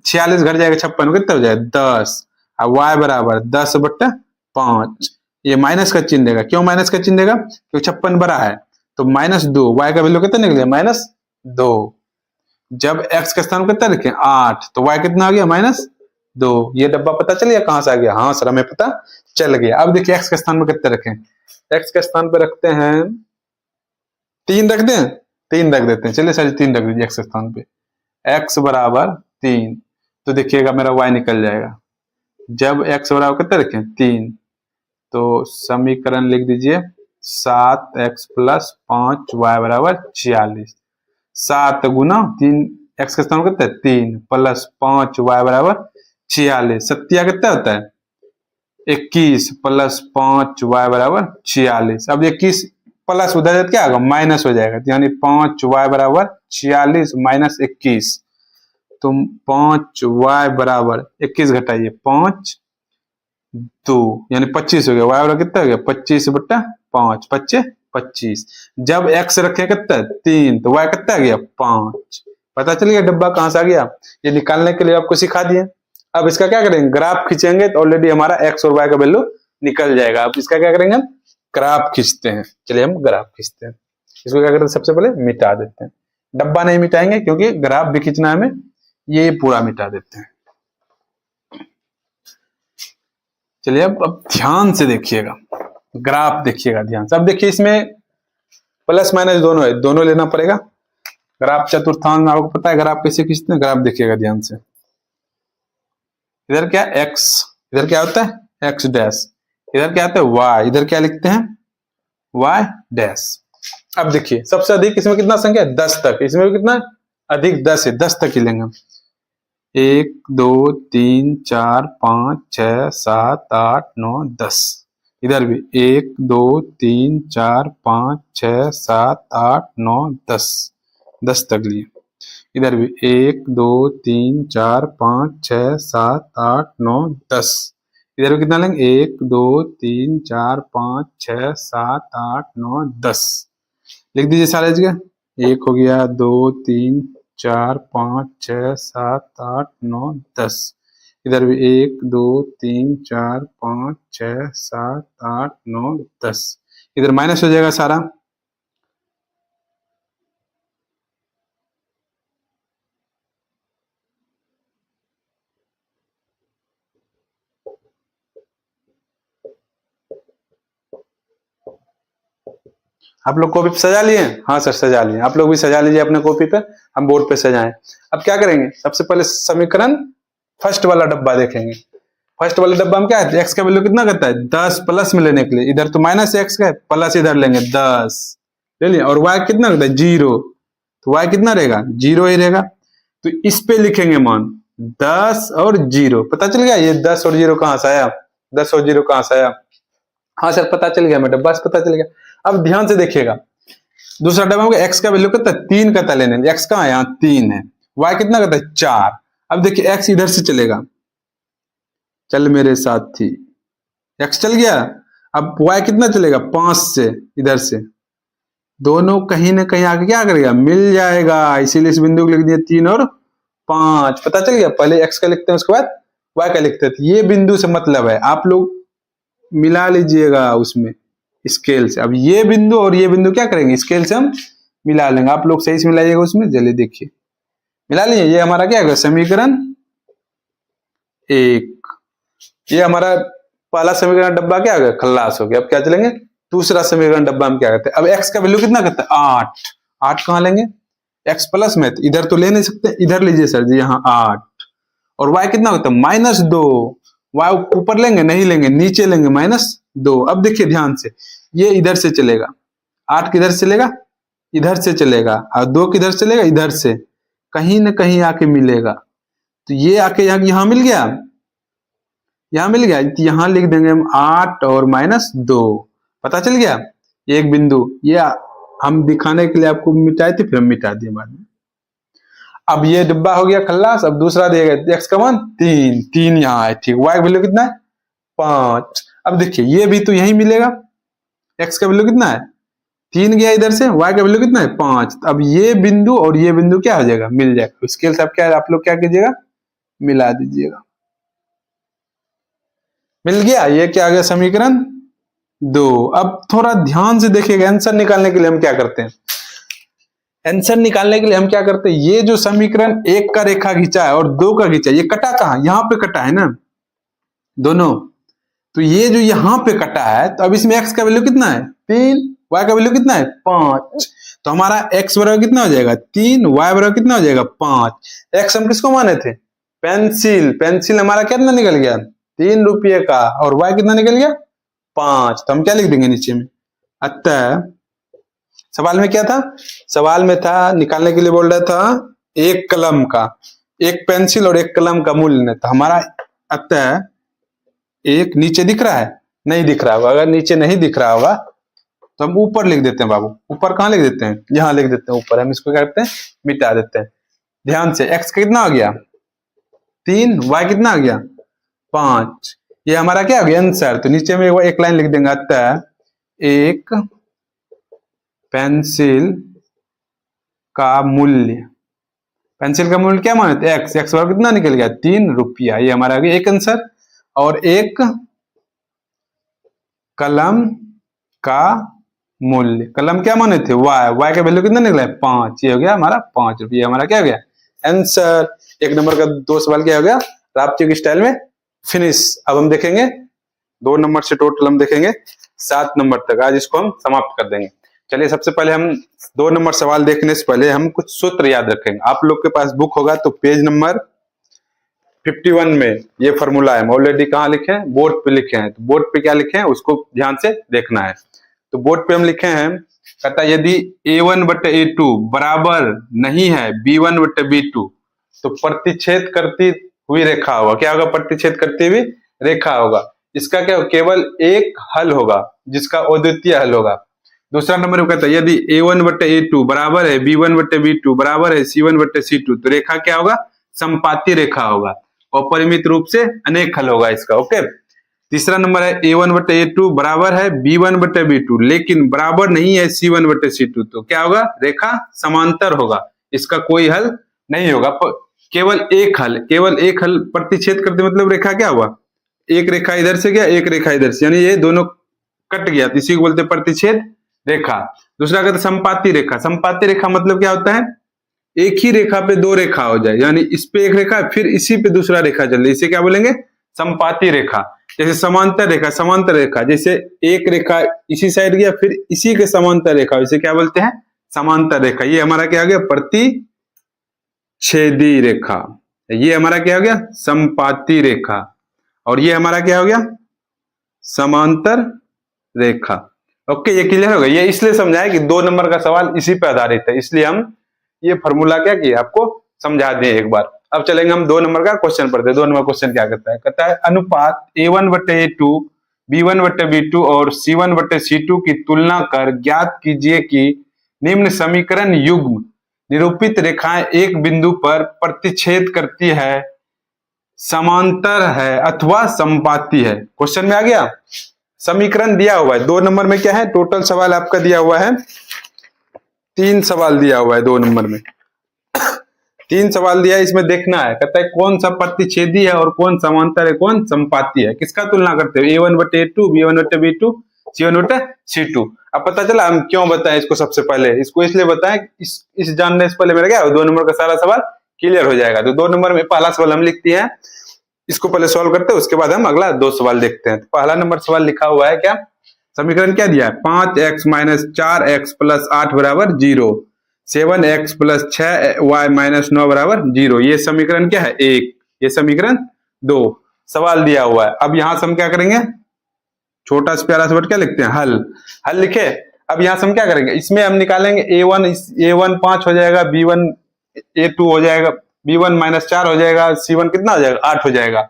46 घट जाएगा 56 कितना हो जाएगा 10, अब y बराबर 10 बट्टा 5, ये माइनस का चिन्ह देगा। क्यों माइनस का चिन्ह देगा, क्योंकि 56 बड़ा है, तो -2, y का वैल्यू कितना निकलेगा -2। जब x का स्थान कितना रखें 8, तो y कितना आ गया 2। ये डब्बा पता चल गया कहां से आ गया? हाँ सर हमें पता चल गया। अब देखिए एक्स के स्थान में कितने रखें? एक्स के स्थान पे रखते हैं 3 रख दें, 3 रख देते हैं। चलिए सर 3 रख दीजिए एक्स के स्थान पे। एक्स बराबर 3 तो देखिएगा मेरा वाई निकल जाएगा। जब एक्स बराबर कितने रखें? 3 तो समीकरण लिख दीजिए 7x प्लस 5 वाई बराबर 46। 7 गुना 3 एक्स का स्थान कितना है? 3 प्लस 5 वाई बराबर 46। सत्या कितना होता है? 21 प्लस 5 वाई बराबर 46। अब 21 प्लस उधर क्या होगा? माइनस हो जाएगा, यानी 5 वाई बराबर 46 माइनस 21। तुम 5 वाई बराबर 21 घटाइए 5 2 यानी 25 हो गया। वाई बराबर कितना हो गया? 25 बट्टा 5 25 25। जब एक्स रखे कितना? 3 तो वाई कितना आ गया? 5। पता चल गया डब्बा कहां से आ गया? ये निकालने के लिए आपको सिखा दिए। अब इसका क्या करेंगे? ग्राफ खींचेंगे तो ऑलरेडी हमारा एक्स और वाई का वैल्यू निकल जाएगा। अब इसका क्या करेंगे? हम ग्राफ खींचते हैं। चलिए हम ग्राफ खींचते हैं। इसको क्या करते हैं? सबसे पहले मिटा देते हैं। डब्बा नहीं मिटाएंगे क्योंकि ग्राफ भी खींचना है हमें, ये पूरा मिटा देते हैं। चलिए अब ध्यान से देखिएगा, ग्राफ देखिएगा ध्यान से। अब देखिए इसमें प्लस माइनस दोनों है, दोनों लेना पड़ेगा। ग्राफ चतुर्थांश आपको पता है ग्राफ कैसे खींचते हैं? ग्राफ देखिएगा ध्यान से। इधर क्या? एक्स, इधर क्या होता है? X dash. इधर क्या होता है? वाई। इधर क्या लिखते हैं? Y dash. अब देखिए सबसे अधिक इसमें कितना संख्या है? 10 तक। इसमें भी कितना अधिक? 10 है, 10 तक ही लेंगे। 1 2 3 4 5 6 7 8 9 10। इधर भी 1 2 3 4 5 6 7 8 9 10, 10 तक लिए। इधर भी 1 2 3 4 5 6 7 8 9 10। इधर भी कितना लेंगे? 1 2 3 4 5 6 7 8 9 10। लिख दीजिए सारे जगह। 1 हो गया, 2 3 4 5 6 7 8 9 10। इधर भी 1 2 3 4 5 6 7 8 9 10। इधर माइनस हो जाएगा सारा। आप लोग कॉपी पे सजा लिए? हाँ सर सजा लिए। आप लोग भी सजा लीजिए अपने कॉपी पे, हम बोर्ड पे सजाएं। अब क्या करेंगे? सबसे पहले समीकरण फर्स्ट वाला डब्बा देखेंगे। फर्स्ट वाले डब्बा में क्या है? एक्स का वैल्यू कितना करता है? 10 प्लस में लेने के लिए इधर तो माइनस एक्स का है, प्लस इधर लेंगे 10 ले लिया। और वाई कितना करता है? 0। तो वाई कितना रहेगा? 0 ही रहेगा। तो इस पे लिखेंगे मान 10 और 0। पता चल गया ये 10 और 0 कहां से आया? 10 और 0 कहां से आया? हाँ सर पता चल गया, मैं डब्बा से पता चल गया। अब ध्यान से देखिएगा दूसरा डब्बा में एक्स का वैल्यू कितना? 3 का लेने। एक्स कहां है? यहाँ 3 है। वाई कितना करता है? 4। अब देखिए एक्स इधर से चलेगा, चल मेरे साथी, एक्स चल गया। अब वाई कितना चलेगा? 5 से इधर से। दोनों कहीं ना कहीं आके क्या करेगा? मिल जाएगा। इसीलिए इस बिंदु को लिख दिया 3 और 5। पता चल गया। पहले एक्स का लिखते हैं उसके बाद वाई का लिखते हैं। ये बिंदु से मतलब है, आप लोग मिला लीजिएगा उसमें स्केल से। अब ये बिंदु और ये बिंदु क्या करेंगे? स्केल से हम मिला लेंगे। आप लोग सही से मिलाइएगा उसमें। चलिए देखिए मिला लीजिए। ये हमारा क्या है? समीकरण 1। ये हमारा पहला समीकरण डब्बा क्या हो गया? खल्लास हो गया। अब क्या चलेंगे? दूसरा समीकरण डब्बा हम क्या करते हैं? अब एक्स का वैल्यू कितना करता है? 8। 8 कहां लेंगे? एक्स प्लस में, तो इधर तो ले नहीं सकते, इधर लीजिए सर जी, यहाँ 8। और वाई कितना होता है? -2। वाई ऊपर लेंगे? नहीं लेंगे, नीचे लेंगे -2। अब देखिए ध्यान से, ये इधर से चलेगा। 8 किधर से चलेगा? इधर से चलेगा। और 2 किधर से चलेगा? इधर से। कहीं ना कहीं आके मिलेगा। तो ये आके यहाँ मिल गया, यहाँ मिल गया। यहाँ लिख देंगे हम 8 और -2। पता चल गया एक बिंदु। ये हम दिखाने के लिए आपको मिटाए थे, फिर हम मिटा दिए बाद में। अब ये डिब्बा हो गया खल्लास। अब दूसरा दिया गया एक्स का मान 3। 3 यहाँ है, ठीक। वाई का वैल्यू कितना है? 5। अब देखिए ये भी तो यही मिलेगा। एक्स का वैल्यू कितना है? 3 गया इधर से। वाई का वैल्यू कितना है? 5। अब ये बिंदु और ये बिंदु क्या हो जाएगा? मिल जाएगा। स्केल से आप लोग क्या कीजिएगा? मिला दीजिएगा। मिल गया। ये क्या आ गया? समीकरण 2। अब थोड़ा ध्यान से देखिएगा। आंसर निकालने के लिए हम क्या करते हैं? आंसर निकालने के लिए हम क्या करते हैं, ये जो समीकरण 1 का रेखा खींचा है और 2 का खींचा है, ये कटा कहाँ, यहाँ पे कटा है ना दोनों, तो ये जो यहाँ पे कटा है, तो अब इसमें x का वैल्यू कितना है 3, y का वैल्यू कितना है 5, तो हमारा x बराबर कितना हो जाएगा 3, y बराबर कितना हो जाएगा 5। x हम किसको माने थे, पेंसिल, पेंसिल हमारा कितना निकल गया 3 रुपये का, और y कितना निकल गया 5, तो हम क्या लिख देंगे नीचे में। अतः सवाल में क्या था, सवाल में था निकालने के लिए बोल रहा था एक कलम का, एक पेंसिल और एक कलम का मूल्य, तो हमारा अतः एक नीचे दिख रहा है, नहीं दिख रहा होगा, अगर नीचे नहीं दिख रहा होगा तो हम ऊपर लिख देते हैं बाबू, ऊपर कहाँ लिख देते हैं, यहाँ लिख देते हैं ऊपर, हम इसको क्या करते हैं मिटा देते हैं। ध्यान से x कितना हो गया 3, y कितना आ गया 5, ये हमारा क्या हो गया आंसर। तो नीचे में एक लाइन लिख देंगे, अतः एक पेंसिल का मूल्य, पेंसिल का मूल्य क्या माने थे x, x बराबर कितना निकल गया 3 रुपया, ये हमारा गया एक आंसर। और एक कलम का मूल्य, कलम क्या माने थे y, y का वैल्यू कितना निकला है 5, ये हो गया हमारा 5 रुपये, हमारा क्या हो गया आंसर। एक नंबर का 2 सवाल क्या हो गया रापची के स्टाइल में फिनिश। अब हम देखेंगे 2 नंबर से टोटल हम देखेंगे 7 नंबर तक, आज इसको हम समाप्त कर देंगे। चलिए सबसे पहले हम 2 नंबर सवाल देखने से पहले हम कुछ सूत्र याद रखेंगे। आप लोग के पास बुक होगा तो पेज नंबर 51 में ये फॉर्मूला है, ऑलरेडी कहाँ लिखे हैं बोर्ड पे लिखे हैं, तो बोर्ड पे क्या लिखे हैं उसको ध्यान से देखना है। तो बोर्ड पे हम लिखे हैं, कहता है यदि a1 बटे a2 बराबर नहीं है b1 बटे b2 तो प्रतिच्छेद करती हुई रेखा होगा, क्या होगा प्रतिच्छेद करती हुई रेखा होगा। इसका क्या हो, केवल एक हल होगा जिसका अद्वितीय हल होगा। दूसरा नंबर में कहता है यदि a1 बटे a2 बराबर है b1 बटे b2 बराबर है c1 बटे c2 तो रेखा क्या होगा समपाती रेखा होगा, और परिमित रूप से अनेक हल होगा इसका। ओके। तीसरा नंबर है a1 बटे a2 बराबर है b1 बटे b2 लेकिन बराबर नहीं है c1 बटे c2 तो क्या होगा रेखा समांतर होगा, इसका कोई हल नहीं होगा, केवल एक हल, केवल एक हल प्रतिच्छेद करते मतलब रेखा क्या हुआ, एक रेखा इधर से गया एक रेखा इधर से, यानी ये दोनों कट गया, तो इसी को बोलते हैं प्रतिच्छेद रेखा। दूसरा कहते हैं संपाती रेखा, संपाती रेखा मतलब क्या होता है एक ही रेखा पे 2 रेखा हो जाए, यानी इस पे एक रेखा फिर इसी पे दूसरा रेखा चल रही, इसे क्या बोलेंगे संपाती रेखा। जैसे समांतर रेखा, समांतर रेखा जैसे एक रेखा इसी साइड गया फिर इसी के समांतर रेखा, इसे क्या बोलते हैं समांतर रेखा। ये हमारा क्या हो गया प्रतिच्छेदी रेखा, ये हमारा क्या हो गया संपाती रेखा, और ये हमारा क्या हो गया समांतर रेखा। ओके, ये क्लियर हो गया। ये इसलिए समझाया कि 2 नंबर का सवाल इसी पे आधारित है, इसलिए हम ये फॉर्मूला क्या किया आपको समझा दें एक बार। अब चलेंगे हम 2 नंबर का क्वेश्चन पढ़ते। 2 नंबर क्वेश्चन क्या करता है, कहता है अनुपात a1 बटे a2 b1 बटे b2 और c1 बटे c2 की तुलना कर ज्ञात कीजिए कि निम्न समीकरण युग्म निरूपित रेखाएं एक बिंदु पर प्रतिच्छेद करती है, समांतर है अथवा संपाती है। क्वेश्चन में आ गया, समीकरण दिया हुआ है। 2 नंबर में क्या है, टोटल सवाल आपका दिया हुआ है 3 सवाल दिया हुआ है 2 नंबर में 3 सवाल दिया है, इसमें देखना है कहता है कौन सा प्रतिच्छेदी है और कौन समांतर है कौन संपाती है। किसका तुलना करते हो a1 बटे a2 b1 बटे b2 c1 बटे c2। अब पता चला हम क्यों बताएं इसको, सबसे पहले इसको इसलिए बताएं इस जानने से पहले मेरा क्या 2 नंबर का सारा सवाल क्लियर हो जाएगा। तो 2 नंबर में पहला सवाल हम लिखते हैं, इसको पहले सॉल्व करते हैं उसके बाद हम अगला 2 सवाल देखते हैं। तो पहला नंबर सवाल लिखा हुआ है क्या, समीकरण क्या दिया है 5x माइनस 4x प्लस 8 बराबर 0, 7x प्लस 6y माइनस 9 बराबर 0। ये समीकरण क्या है 1, ये समीकरण 2 सवाल दिया हुआ है। अब यहां से हम क्या करेंगे, छोटा सा प्यारा सा वर्ड क्या लिखते हैं हल, हल लिखे। अब यहां से हम क्या करेंगे, इसमें हम निकालेंगे a1 5 हो जाएगा, b1 a2 हो जाएगा, b1 माइनस 4 हो जाएगा, c1 कितना हो जाएगा 8 हो जाएगा,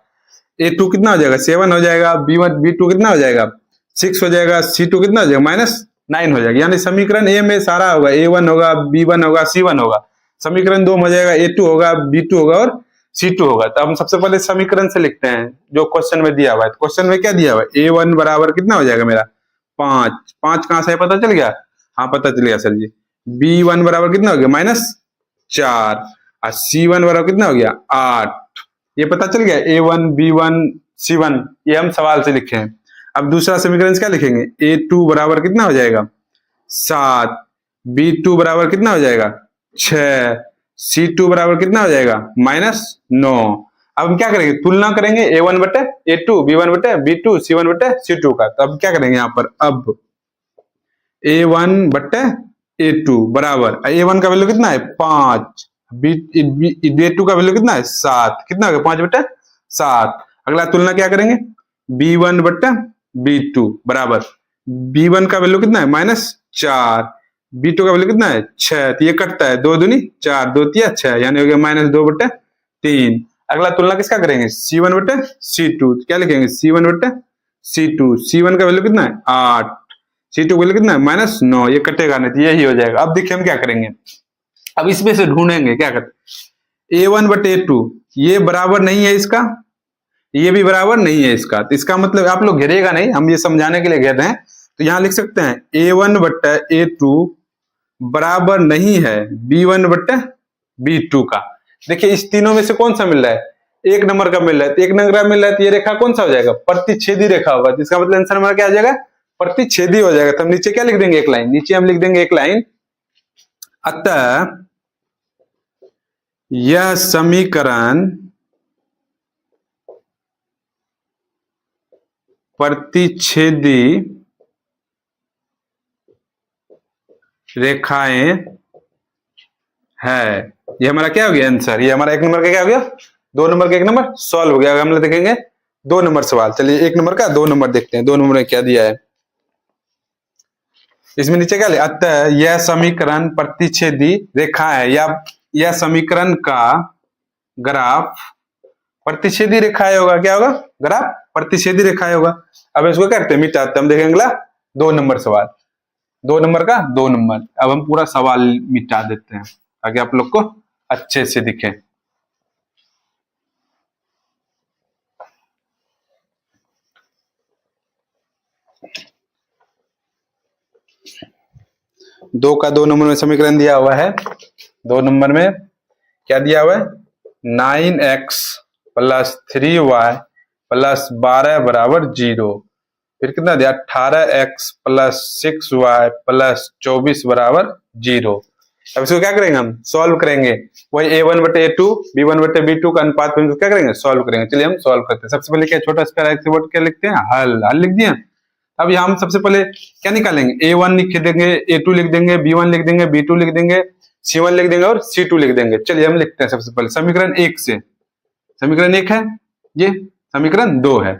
a2 कितना हो जाएगा 7 हो जाएगा, b2 कितना हो जाएगा 6 हो जाएगा, c2 कितना हो जाएगा -9 हो जाएगा। यानी समीकरण ए में सारा होगा, a1 होगा, b1 होगा, c1 होगा। समीकरण 2 में हो जाएगा a2 होगा, b2 होगा और c2 होगा। तो हम सबसे पहले समीकरण से लिखते हैं जो क्वेश्चन में दिया हुआ है। क्वेश्चन में क्या दिया हुआ है a1 बराबर कितना हो जाएगा मेरा 5, 5 कहां से है पता चल गया, हाँ पता चल गया सर जी। b1 बराबर कितना हो गया -4 और c1 बराबर कितना हो गया 8, ये पता चल गया a1 b1 c1, ये हम सवाल से लिखे हैं। अब दूसरा समीकरण क्या लिखेंगे a2 बराबर कितना हो जाएगा 7, B2 बराबर कितना हो जाएगा 6, C2 बराबर कितना हो जाएगा -9। अब हम क्या करेंगे, तुलना करेंगे A1 बटे A2, B1 बटे B2, C1 बटे C2 का। तो अब क्या करेंगे यहाँ पर, अब A1 बटे A2 बराबर, A1 का वैल्यू कितना है 5, B2 का वैल्यू कितना है 7, कितना हो गया 5 बटे 7। अगला तुलना क्या करेंगे, B1 बटे B2 बराबर, B1 का वैल्यू कितना है -4, B2 का वैल्यू कितना है 6, तो ये कटता है 2 दूनी 4, 2 तिया 6, यानी हो गया -2 बटे 3। अगला तुलना किसका करेंगे, C1 बटे C2, तो क्या लिखेंगे C1 बटे C2, C1 का वैल्यू कितना है 8, C2 का वैल्यू कितना है -9, ये कटेगा नहीं तो यही हो जाएगा। अब देखिए हम क्या करेंगे, अब इसमें से ढूंढेंगे, क्या करते A1 बटे A2, ये बराबर नहीं है इसका, ये भी बराबर नहीं है इसका, तो इसका मतलब आप लोग घेरेगा नहीं, हम ये समझाने के लिए घेर रहे हैं। तो यहां लिख सकते हैं A1 बट्टा A2 बराबर नहीं है B1 बट्टा B2 का। देखिए इस तीनों में से कौन सा मिल रहा है, एक नंबर का मिल रहा है, तो एक नंबर का मिल रहा है, तो ये रेखा कौन सा हो जाएगा, प्रतिच्छेदी रेखा होगा। तो इसका मतलब आंसर हमारा क्या आ जाएगा, प्रतिच्छेदी हो जाएगा। तो हम नीचे क्या लिख देंगे, एक लाइन नीचे हम लिख देंगे एक लाइन, अतः यह समीकरण प्रतिच्छेदी रेखाएं है। ये हमारा क्या हो गया आंसर, ये हमारा एक नंबर का क्या हो गया, 2 नंबर का एक नंबर सॉल्व हो गया। हम लोग देखेंगे 2 नंबर सवाल, चलिए 1 नंबर का 2 नंबर देखते हैं। 2 नंबर में क्या दिया है, इसमें नीचे क्या लिया, अतः यह समीकरण प्रतिच्छेदी रेखा है, या यह समीकरण का ग्राफ प्रतिच्छेदी रेखाएं होगा। क्या होगा, ग्राफ प्रतिच्छेदी रेखाएं होगा। अब इसको करते हैं मिटाते, हम देखेंगे अगला 2 नंबर सवाल, 2 नंबर का 2 नंबर। अब हम पूरा सवाल मिटा देते हैं ताकि आप लोग को अच्छे से दिखे। दो का 2 नंबर में समीकरण दिया हुआ है। 2 नंबर में क्या दिया हुआ है, 9x + 3y + 12 बराबर 0। फिर कितना दिया, 18x + 6y + 24 बराबर 0। अब इसको क्या करेंगे, हम सॉल्व करेंगे। वही A1 बटे A2, B1 बटे B2 का अनुपात में क्या करेंगे, सॉल्व करेंगे। चलिए हम सॉल्व करते हैं। सबसे पहले क्या, छोटा स्क्वायर एक्स वर्ड क्या लिखते हैं, हल। हल लिख दिए। अब यहाँ हम सबसे पहले क्या निकालेंगे, A1 लिख देंगे, A2 लिख देंगे, B1 लिख देंगे, B2 लिख देंगे, C1 लिख देंगे और C2 लिख देंगे। चलिए हम लिखते हैं सबसे पहले समीकरण 1 से। समीकरण 1 है, ये समीकरण 2 है।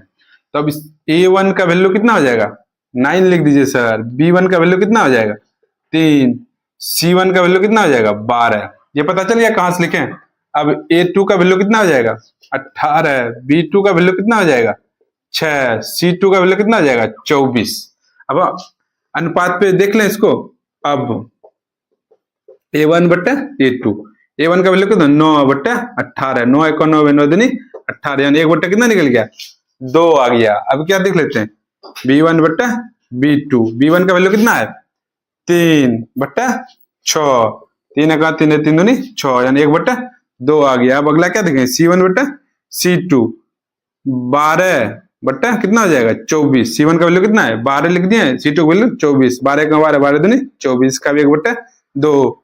तो अब A1 का वैल्यू कितना हो जाएगा, 9 लिख दीजिए सर। B1 का वैल्यू कितना हो जाएगा 3, C1 का वैल्यू कितना हो जाएगा 12। ये पता चल गया कहां से लिखें। अब A2 का वैल्यू कितना हो जाएगा 18, B2 का वैल्यू कितना हो जाएगा 6, C2 का वैल्यू कितना हो जाएगा 24। अब अनुपात पे देख लें इसको। अब A1 बट्टा A2, A1 का वैल्यू कितना 9 बट्टा 18, 9 1 9 9 दूनी 18, यानी 1 बट्टा कितना निकल गया 2 आ गया। अब क्या देख लेते हैं, B1 बट्टा B2, B1 का वैल्यू कितना है 3 बट्टा 6, 3 का 3 3 दूनी 6, यानी 1 बट्टा 2 आ गया। अब अगला क्या देखें, C1 बट्टा C2, 12 बट्टा कितना हो जाएगा 24। C1 का वैल्यू कितना है 12 लिख दिए, C2 का वैल्यू 24, 12 का 12 12 दूनी 24, का भी 1 बट्टा 2।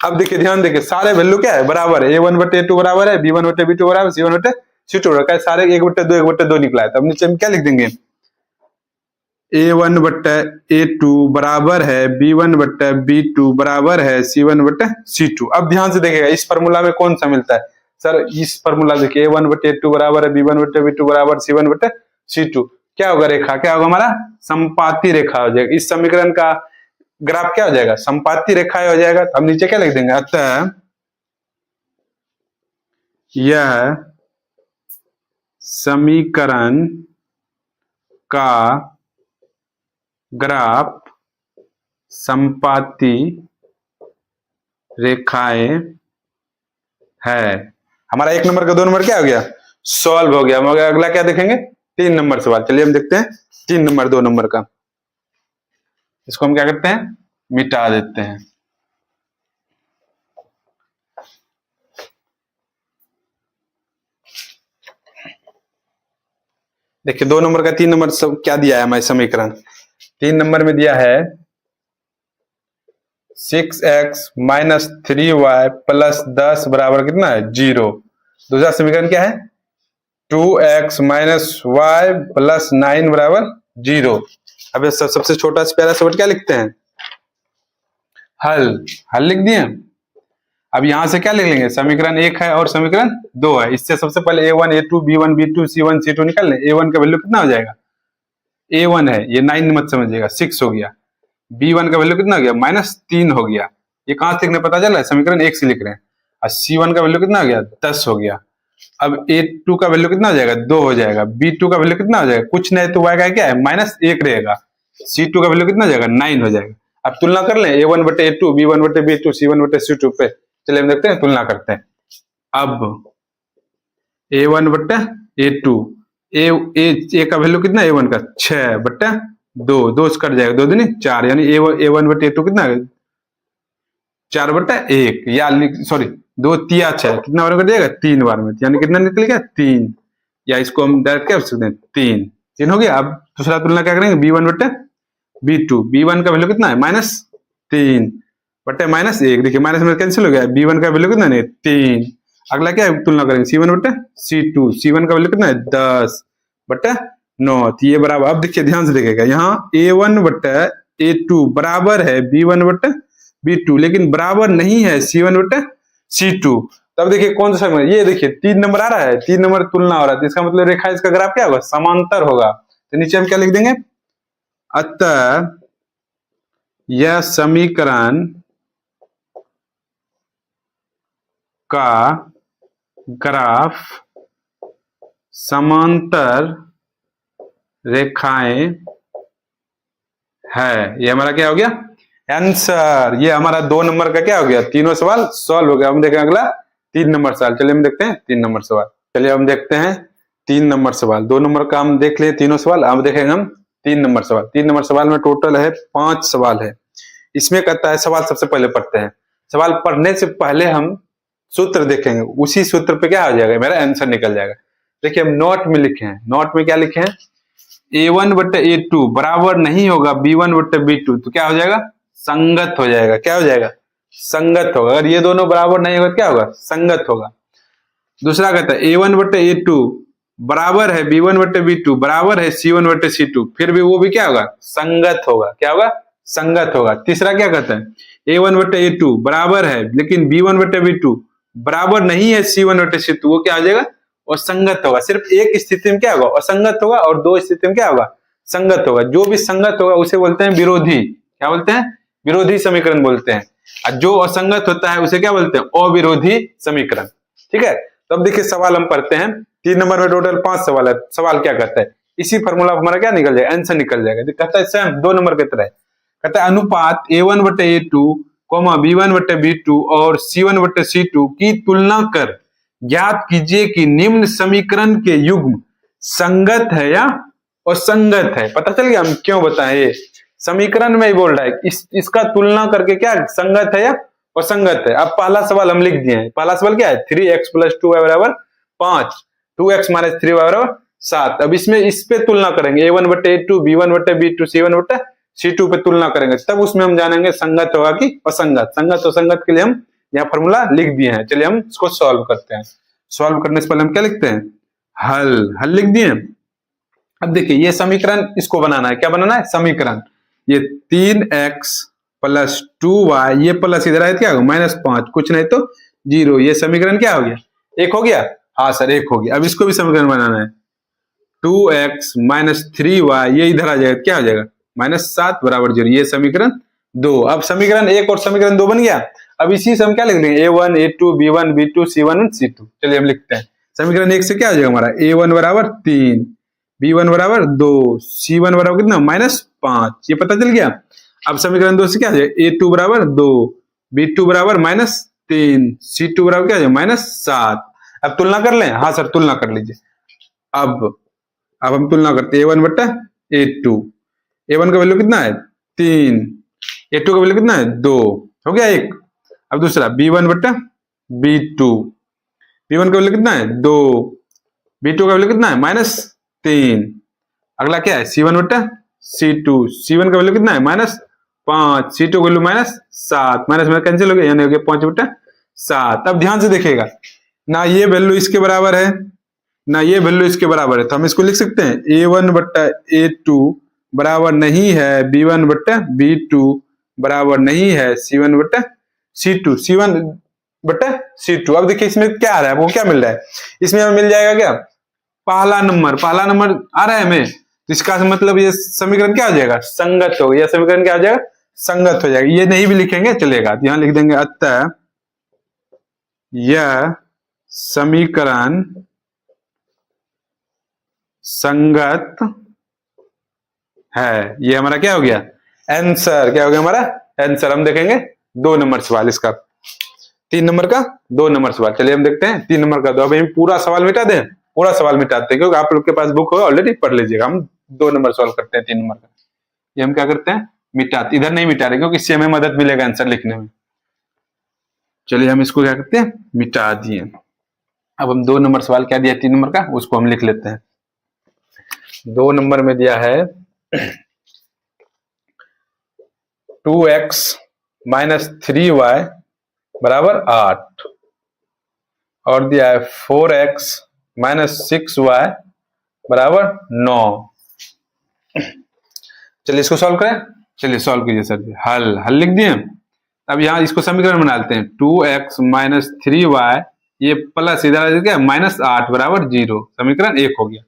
अब देखिए ध्यान देखिए, सारे वैल्यू क्या है बराबर है, A1 बटे A2 बराबर है, B1 बटे B2 बराबर, C1 बटे C2 बराबर, सारे 1 बटे 2 1 बटे 2 निकला है। तो अब नीचे हम क्या लिख देंगे, A1 बट्टा A2 बराबर है B1 बट्टा B2 बराबर है C1 बट्टा C2। अब ध्यान से देखिएगा इस फार्मूला में कौन सा मिलता है सर, इस फार्मूला देखिए A1 बट्टे A2 बराबर है B1 बट्टे B2 बराबर C1 बट्टे C2। क्या होगा रेखा, क्या होगा हमारा संपाती रेखा हो जाएगा। इस समीकरण का ग्राफ क्या हो जाएगा, संपाती रेखा हो जाएगा। तो हम नीचे क्या लिख देंगे, अतः यह समीकरण का ग्राफ संपाती रेखाएं है। हमारा 1 नंबर का 2 नंबर क्या हो गया, सॉल्व हो गया। मगर अगला क्या देखेंगे, 3 नंबर सवाल। चलिए हम देखते हैं 3 नंबर 2 नंबर का। इसको हम क्या करते हैं, मिटा देते हैं। देखिए 2 नंबर का 3 नंबर सब क्या दिया है हमारे समीकरण। 3 नंबर में दिया है 6x माइनस 3y प्लस 10 बराबर कितना है 0। दूसरा समीकरण क्या है 2x माइनस वाई प्लस 9 बराबर 0। अब ये सबसे छोटा प्यारा सा वर्ड क्या लिखते हैं हल। हल लिख दिए। अब यहां से क्या लिख लेंगे समीकरण 1 है और समीकरण 2 है। इससे सबसे पहले a1 a2 b1 b2 c1 c2 निकाल लें। a1 का वैल्यू कितना हो जाएगा a1 है ये 9 मत समझिएगा 6 हो गया। b1 का वैल्यू कितना हो गया -3 हो गया। ये कहां से लिखने पता चल रहा है समीकरण 1 से लिख रहे हैं। और c1 का वैल्यू कितना हो गया 10 हो गया। अब a2 का वैल्यू कितना हो जाएगा 2 हो जाएगा। b2 का वैल्यू कितना हो जाएगा कुछ नहीं तो y का क्या है -1 रहेगा। c2 का वैल्यू कितना हो जाएगा 9 हो जाएगा। अब तुलना कर लें a1 बटे a2 b1 बटे b2 c1 बटे c2 पे। चलिए हम देखते हैं तुलना करते हैं। अब a1 बटे a2 ए का वैल्यू कितना a1 का 6 बटे 2 2 से कट जाएगा 2 दूनी 4 यानी a1 बटे a2 कितना है 4 बटे 1 या सॉरी 2 तिया 6 कितना बार कट जाएगा 3 बार में यानी कितना निकल गया 3 या इसको हम डायरेक्ट क्या कर सकते हैं 3 हो गया। अब दूसरा तुलना क्या करेंगे b1 बटे b2 b1 का वैल्यू कितना है -3 बटे -1 देखिए माइनस में कैंसिल हो गया। b1 का वैल्यू कितना है 3। अगला क्या है तुलना करेंगे c1 बटे c2 c1 का वैल्यू कितना है 10 बटे 9 तो ये बराबर। अब देखिए ध्यान से देखिएगा यहाँ a1 बटे a2 बराबर है b1 बटे b2 लेकिन बराबर नहीं है c1 बटे c2। तब देखिए कौन सा ये देखिए 3 नंबर आ रहा है 3 नंबर तुलना हो रहा है तो इसका मतलब रेखा इसका ग्राफ क्या होगा समांतर होगा। तो नीचे हम क्या लिख देंगे अतः यह समीकरण का ग्राफ समांतर रेखाएं है। ये हमारा क्या हो गया आंसर। ये हमारा 2 नंबर का क्या हो गया तीनों सवाल सॉल्व हो गया। हम देखें अगला 3 नंबर सवाल। चलिए हम देखते हैं 3 नंबर सवाल। चलिए हम देखते हैं 3 नंबर सवाल। 2 नंबर का हम देख लिए तीनों सवाल। अब देखेंगे हम 3 नंबर सवाल। 3 नंबर सवाल में टोटल है 5 सवाल है। इसमें कहता है सवाल सबसे पहले पढ़ते हैं। सवाल पढ़ने से पहले हम सूत्र देखेंगे उसी सूत्र पे क्या हो जाएगा मेरा आंसर निकल जाएगा। देखिए हम नोट में लिखे हैं। नोट में क्या लिखे हैं a1 बटे a2 बराबर नहीं होगा b1 बटे b2 तो क्या हो जाएगा संगत हो जाएगा। क्या हो जाएगा संगत होगा। अगर ये दोनों बराबर नहीं होगा क्या होगा संगत होगा। दूसरा कहता है a1 बटे a2 बराबर है b1 बटे b2 बराबर है c1 बटे c2 फिर भी वो भी क्या होगा संगत होगा। क्या होगा संगत होगा। तीसरा क्या कहता है a1 बटे a2 बराबर है लेकिन b1 बटे b2 बराबर नहीं है c1 बटे c2 वो क्या हो जाएगा असंगत होगा। सिर्फ एक स्थिति में क्या होगा असंगत होगा और 2 स्थिति में क्या होगा संगत होगा। जो भी संगत होगा उसे बोलते हैं विरोधी। क्या बोलते हैं विरोधी समीकरण बोलते हैं। और जो असंगत होता है उसे क्या बोलते हैं अविरोधी समीकरण। ठीक है तो अब देखिए सवाल हम पढ़ते हैं। 3 नंबर में टोटल 5 सवाल है। सवाल क्या कहता है इसी फॉर्मूला हमारा क्या निकल जाएगा आंसर निकल जाएगा। कहता है सेम 2 नंबर की तरह कहता है अनुपात a1 बटे a2 b1 बटे b2 और c1 बटे c2 की तुलना कर ज्ञात कीजिए कि निम्न समीकरण के युग्म संगत है या असंगत है। पता चल गया हम क्यों बताएं समीकरण में ही बोल रहा है इसका तुलना करके क्या संगत है या असंगत है। अब पहला सवाल हम लिख दिए हैं। पहला सवाल क्या है 3x + 2y बराबर 5 2x - 3y बराबर 7। अब इसमें इस पे तुलना करेंगे a1 बटे a2 b1 बटे b2 c1 बटे c2 पे तुलना करेंगे तब उसमें हम जानेंगे संगत होगा कि असंगत। संगत असंगत के लिए हम यहाँ फॉर्मूला लिख दिए हैं। चलिए हम इसको सॉल्व करते हैं। सॉल्व करने से पहले हम क्या लिखते हैं हल। हल लिख दिए। अब देखिए ये समीकरण इसको बनाना है। क्या बनाना है समीकरण। ये 3x + 2y ये प्लस इधर आए क्या होगा -5 कुछ नहीं तो 0। ये समीकरण क्या हो गया 1 हो गया। हाँ सर 1 हो गया। अब इसको भी समीकरण बनाना है 2x - 3y ये इधर आ जाएगा क्या हो जाएगा -7 बराबर 0। ये समीकरण 2। अब समीकरण 1 और समीकरण 2 बन गया। अब इसी से हम क्या लिख देंगे a1 a2 b1 b2 c1 c2। चलिए हम लिखते हैं समीकरण 1 से क्या हो जाएगा हमारा a1 बराबर 3 b1 बराबर 2 c1 बराबर कितना -5 ये पता चल गया। अब समीकरण 2 से क्या हो जाएगा a2 बराबर 2 b2 बराबर -3 c2 बराबर क्या हो जाएगा -7। अब तुलना कर लें। हाँ सर तुलना कर लीजिए। अब हम तुलना करते हैं a1 बट्टा a2 a1 का वैल्यू कितना है 3 a2 का वैल्यू कितना है 2 हो गया 1। अब दूसरा b1 बट्टा b2 b1 का वैल्यू कितना है 2 b2 का वैल्यू कितना है -3। अगला क्या है c1 बट्टा c2 c1 का वैल्यू कितना है 5, C2 की वैल्यू -7, माइनस में कैंसिल हो गया, यानी हो गया 5/7। अब ध्यान से देखिएगा, ना ये वैल्यू इसके बराबर है ना ये वैल्यू इसके बराबर है, तो हम इसको लिख सकते हैं A1/A2 बराबर नहीं है B1/B2 बराबर नहीं है C1/C2, C1/C2। अब देखिए इसमें क्या आ रहा है, वो क्या मिल रहा है, इसमें हमें मिल जाएगा क्या, पहला नंबर आ रहा है हमें, तो इसका मतलब ये समीकरण क्या हो जाएगा, संगत हो गया। यह समीकरण क्या हो जाएगा, संगत हो जाएगा। ये नहीं भी लिखेंगे चलेगा, यहां लिख देंगे अतः यह समीकरण संगत है। ये हमारा क्या हो गया, आंसर। क्या हो गया हमारा आंसर। हम देखेंगे 2 नंबर सवाल इसका, 3 नंबर का 2 नंबर सवाल। चलिए हम देखते हैं 3 नंबर का। तो अभी पूरा सवाल मिटा दें, पूरा सवाल मिटाते हैं, क्योंकि आप लोग के पास बुक होगा ऑलरेडी, पढ़ लीजिएगा। हम 2 नंबर सवाल करते हैं 3 नंबर का। ये हम क्या करते हैं, मिटाते, इधर नहीं मिटा रहे, क्योंकि इससे हमें मदद मिलेगा आंसर लिखने में। चलिए हम इसको क्या करते हैं, मिटा दिए। अब हम 2 नंबर सवाल क्या दिया 3 नंबर का, उसको हम लिख लेते हैं। 2 नंबर में दिया है 2x - 3y बराबर 8, और दिया है 4x - 6y बराबर 9। चलिए इसको सॉल्व करें। चलिए सॉल्व कीजिए सर जी। हल लिख दिए। अब यहाँ इसको समीकरण बना लेते हैं। 2x - 3y ये प्लस इधर क्या -8 बराबर 0, समीकरण 1 हो गया।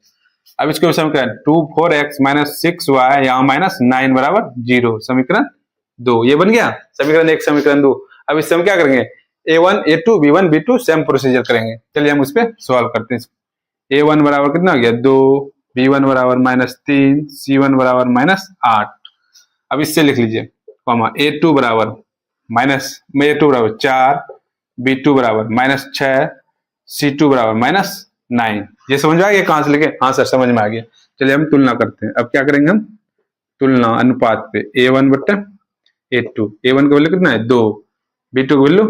अब इसको समीकरण 4x - 6y यहाँ -9 बराबर 0, समीकरण 2। ये बन गया समीकरण 1, समीकरण 2। अब इससे हम क्या करेंगे, A1 A2 B1 B2 same procedure करेंगे। चलिए हम उस पर सॉल्व करते हैं। A1 बराबर कितना हो गया 2, B1 बराबर -3, C1 बराबर -8। अब इससे लिख लीजिए कॉमा A2 बराबर 4, B2 बराबर -6, C2 बराबर -9। ये समझ में आ गया कहां से लेके, हाँ सर समझ में आ गया। चलिए हम तुलना करते हैं। अब क्या करेंगे हम, तुलना अनुपात पे A1/A2। A1 का वैल्यू कितना है 2, B2 का वैल्यू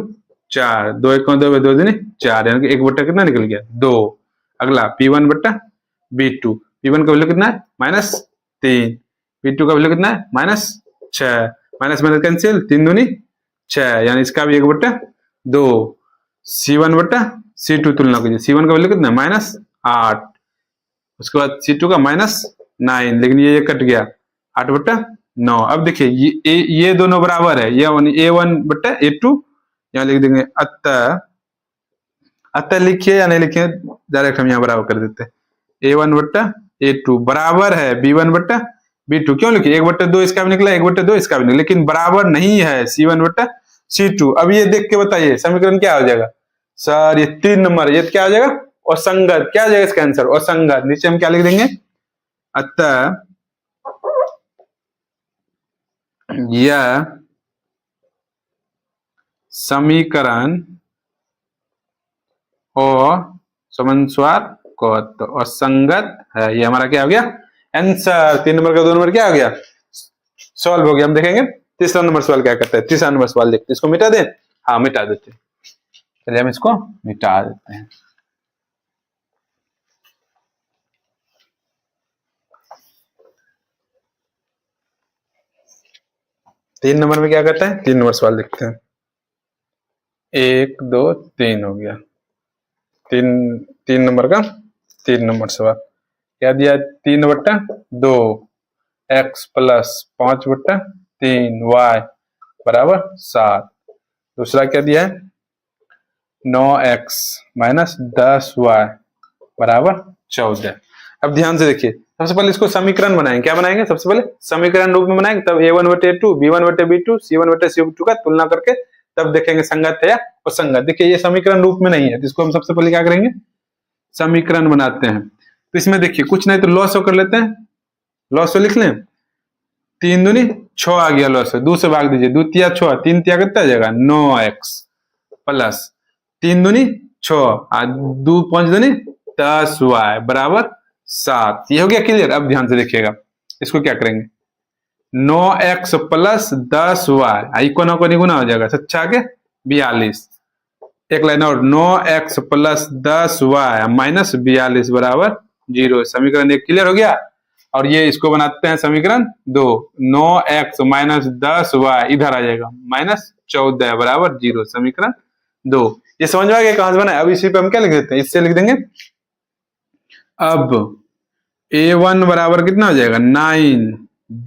4, 2 1 2 2 दूनी 4, यानी कि 1/, कितना निकल गया 2। अगला P1/B2, P1 का वैल्यू कितना है -3, P2 का वैल्यू कितना है -6, माइनस माइनस कैंसिल, 3 दूनी 6, यानी इसका भी 1/2। C1/C2 तुलना कीजिए। C1 का वैल्यू कितना है -8, उसके बाद C2 का -9, लेकिन ये कट गया 8/9। अब देखिए ये दोनों बराबर है, ये A1/A2, यहाँ लिख देंगे अतः लिखिए या नहीं लिखिए, डायरेक्ट हम यहाँ बराबर कर देते हैं। A1/A2 बराबर है B1/B2। क्यों लिखिए 1/2 इसका भी निकला, 1/2 इसका भी निकला, लेकिन बराबर नहीं है C1/C2। अब ये देख के बताइए समीकरण क्या हो जाएगा सर, ये 3 नंबर, ये क्या हो जाएगा असंगत। क्या आ जाएगा इसका आंसर असंगत। नीचे हम क्या लिख देंगे, अतः यह समीकरण असंगत है। ये हमारा क्या हो गया आंसर। 3 नंबर का 2 नंबर क्या हो गया सॉल्व हो गया। हम देखेंगे तीसरा नंबर सवाल क्या करता है। तीसरा नंबर सवाल देखते हैं, इसको मिटा दें, हाँ मिटा देते हैं। चलिए हम इसको मिटा देते हैं। तीन नंबर में क्या करता है, 3 नंबर सवाल देखते हैं। 1 2 3 हो गया। 3 नंबर का 3 नंबर सवाल क्या दिया, 3/2 x + 5/3 y बराबर 7। दूसरा क्या दिया है 9x - 10y बराबर 14। अब ध्यान से देखिए, सबसे पहले इसको समीकरण बनाएंगे। क्या बनाएंगे, सबसे पहले समीकरण रूप में बनाएंगे, तब A1/A2 B1/B2 C1/C2 का तुलना करके तब देखेंगे संगत है या असंगत। देखिए ये समीकरण रूप में नहीं है, तो इसको हम सबसे पहले क्या करेंगे समीकरण बनाते हैं। तो इसमें देखिए कुछ नहीं तो लॉस कर लेते हैं, लॉस लिख लें। 3 दूनी 6 आ गया, लॉस 2 से भाग दीजिए, 2 तिया 6, 3 तिया कितना आ जाएगा 9x प्लस 3 दूनी 6, 2 5 दूनी 10y बराबर 7। ये हो गया क्लियर। अब ध्यान से देखिएगा, इसको क्या करेंगे 9x + 10y को 9 को निगुना हो जाएगा, 7 के 42। एक लाइन और 9x + 10y - 42 बराबर 0। समीकरण 1 क्लियर हो गया। और ये इसको बनाते हैं समीकरण 2, 9x माइनस 10y इधर आ जाएगा -14 बराबर 0, समीकरण 2। ये समझ में आ गया कहां से बना है। अब इसी पे हम क्या लिख देते हैं, इससे लिख देंगे। अब a1 बराबर कितना हो जाएगा 9,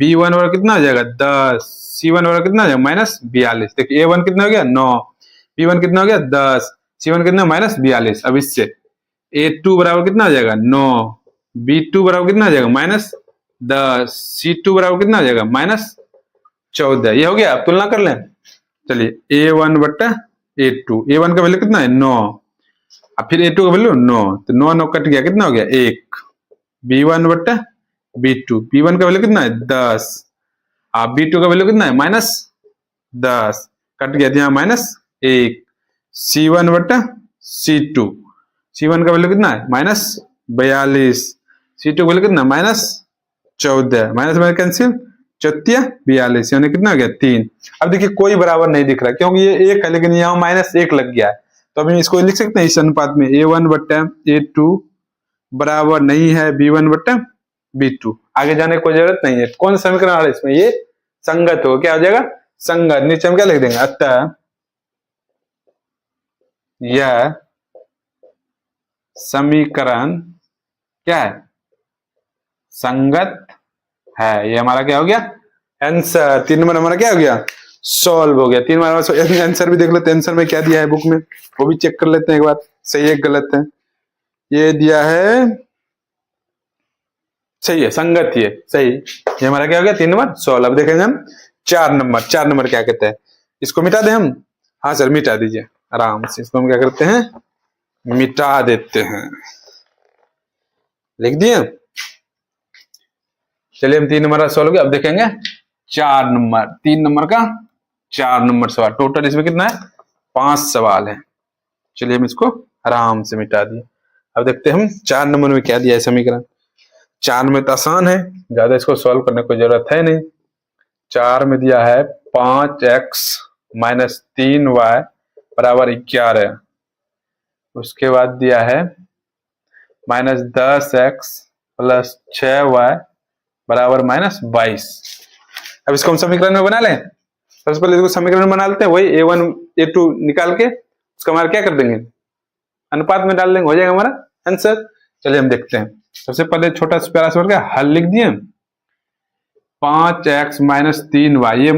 b1 बराबर कितना हो जाएगा 10, c1 बराबर कितना हो जाएगा -42। देखिए a1 कितना हो गया 9, b1 कितना हो गया 10, c1 कितना -42। अब इससे a2 बराबर कितना हो जाएगा 9, b2 बराबर कितना हो जाएगा -10, c2 बराबर कितना हो जाएगा -14। ये हो गया। अब तुलना कर लें। चलिए a1 बट्टा a2, a1 का वैल्यू कितना है 9, अब फिर a2 का वैल्यू 9, तो 9 9 कट गया, कितना हो गया 1। b1 बट्टा b2, b1 का वैल्यू कितना है 10, अब b2 का वैल्यू कितना है -10, कट गया यहाँ -1। c1 बट्टा c2, c1 का वैल्यू कितना है -42, c2 का वैल्यू कितना -14, माइनस में कैंसिल, 4 42 यानी कितना हो गया 3। अब देखिए कोई बराबर नहीं दिख रहा क्योंकि ये 1 है, लेकिन यहाँ -1 लग गया है, तो अब इसको लिख सकते हैं इस अनुपात में a1 बट्टा a2 बराबर नहीं है b1 बट्टा b2। आगे जाने की कोई जरूरत नहीं है। कौन सा समीकरण आ रहा है इसमें, ये संगत हो, क्या हो जाएगा संगत। नीचे हम क्या लिख देंगे, अतः यह समीकरण क्या है संगत है। ये हमारा क्या हो गया आंसर। 3 नंबर हमारा क्या हो गया सॉल्व हो गया। 3 नंबर आंसर भी देख लेते हैं, आंसर में क्या दिया है बुक में, वो भी चेक कर लेते हैं एक बार, सही है गलत है। ये दिया है सही है, संगत ये सही। ये हमारा क्या हो गया 3 नंबर सॉल्व। अब देखेंगे हम 4 नंबर क्या कहते हैं, इसको मिटा दें हम। हाँ सर मिटा दीजिए आराम से, इसको हम क्या करते हैं मिटा देते हैं, लिख दिए। चलिए हम 3 नंबर सॉल्व हो गया। अब देखेंगे 4 नंबर, 3 नंबर का 4 नंबर सवाल। टोटल इसमें कितना है 5 सवाल है। चलिए हम इसको आराम से मिटा दिए। अब देखते हैं हम 4 नंबर में क्या दिया है समीकरण। 4 में तो आसान है, ज्यादा इसको सॉल्व करने की जरूरत है नहीं। 4 में दिया है 5x माइनस 3y बराबर 11। उसके बाद दिया है -10x प्लस 6y बराबर -22। अब इसको हम समीकरण में बना लें। सबसे पहले इसको समीकरण में बना लेते हैं, वही a1 a2 निकाल के उसका हमारा क्या कर देंगे अनुपात में डाल देंगे, हो जाएगा हमारा आंसर। चलिए हम देखते हैं। सबसे पहले छोटा सा प्यारा सवाल का हल लिख दिए। 5x माइनस 3y, ये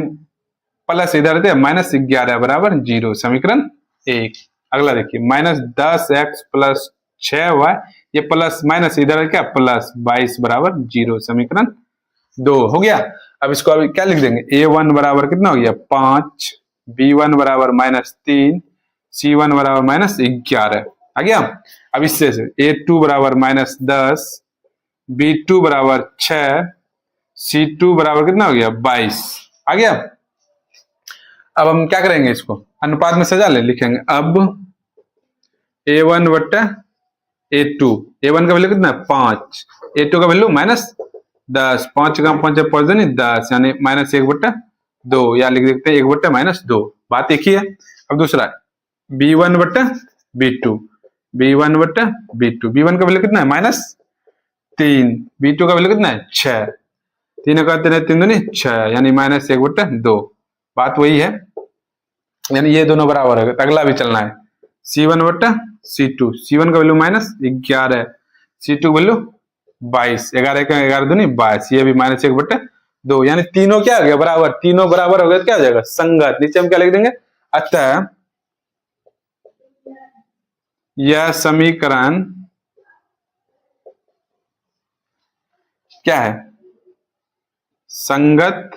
प्लस इधर थे -11 बराबर 0, समीकरण 1। अगला देखिए -10x प्लस 6y, ये प्लस माइनस इधर क्या प्लस 22 बराबर 0, समीकरण 2 हो गया। अब इसको अभी क्या लिख देंगे, a1 बराबर कितना हो गया 5, b1 बराबर -3, c1 बराबर -11 आ गया। अब इससे a2 बराबर -10, b2 बराबर 6, c2 बराबर कितना हो गया 22 आ गया। अब हम क्या करेंगे, इसको अनुपात में सजा ले, लिखेंगे अब a1 बट्टा a2, a1 का वैल्यू कितना है 5, a2 का वैल्यू -10, 5 का 5 5 10 यानी -1 बट्टा 2, या लिख देते हैं 1 बट्टा -2, बात एक ही है। अब दूसरा b1 बट्टा b2, b1 बट्टा b2, b1 का वैल्यू कितना है -3, b2 का वैल्यू कितना है 6, 3 का 3 दूनी 6 यानी -1 बट्टा 2, बात वही है, यानी ये दोनों बराबर है। अगला भी चलना है c1 बट्टा c2, c1 का वैल्यू -11, c2 का वैल्यू 22, 11 का 11 दूनी 22, ये भी -1 बट्टा 2, यानी तीनों क्या हो गया बराबर, तीनों बराबर हो गए क्या हो जाएगा संगत। नीचे हम क्या लिख देंगे, अतः यह समीकरण क्या है संगत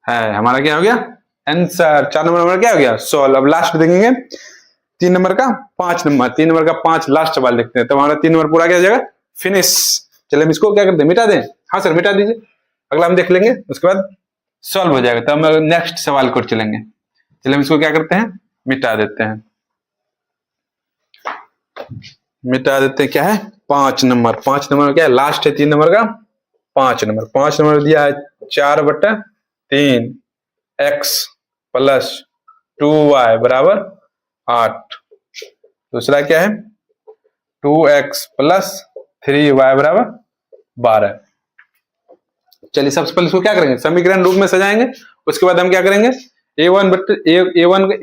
है। हमारा क्या हो गया आंसर। 4 नंबर हमारा क्या हो गया सॉल्व। अब लास्ट देखेंगे 3 नंबर का 5 नंबर, 3 नंबर का 5 लास्ट सवाल देखते हैं, तो हमारा 3 नंबर पूरा क्या हो जाएगा फिनिश। चलिए हम इसको क्या करते हैं मिटा दें। हाँ सर मिटा दीजिए, अगला हम देख लेंगे, उसके बाद सॉल्व हो जाएगा, तो हम नेक्स्ट सवाल को चलेंगे। चलिए हम इसको क्या करते हैं मिटा देते हैं, मिटा देते हैं। क्या है 5 नंबर, 5 नंबर क्या है लास्ट है 3 नंबर का 5 नंबर। 5 नंबर दिया है 4 बट्टा 3 x प्लस 2y बराबर 8। दूसरा क्या है 2x प्लस 3y बराबर 12। चलिए सबसे पहले इसको क्या करेंगे, समीकरण रूप में सजाएंगे। उसके बाद हम क्या करेंगे, A1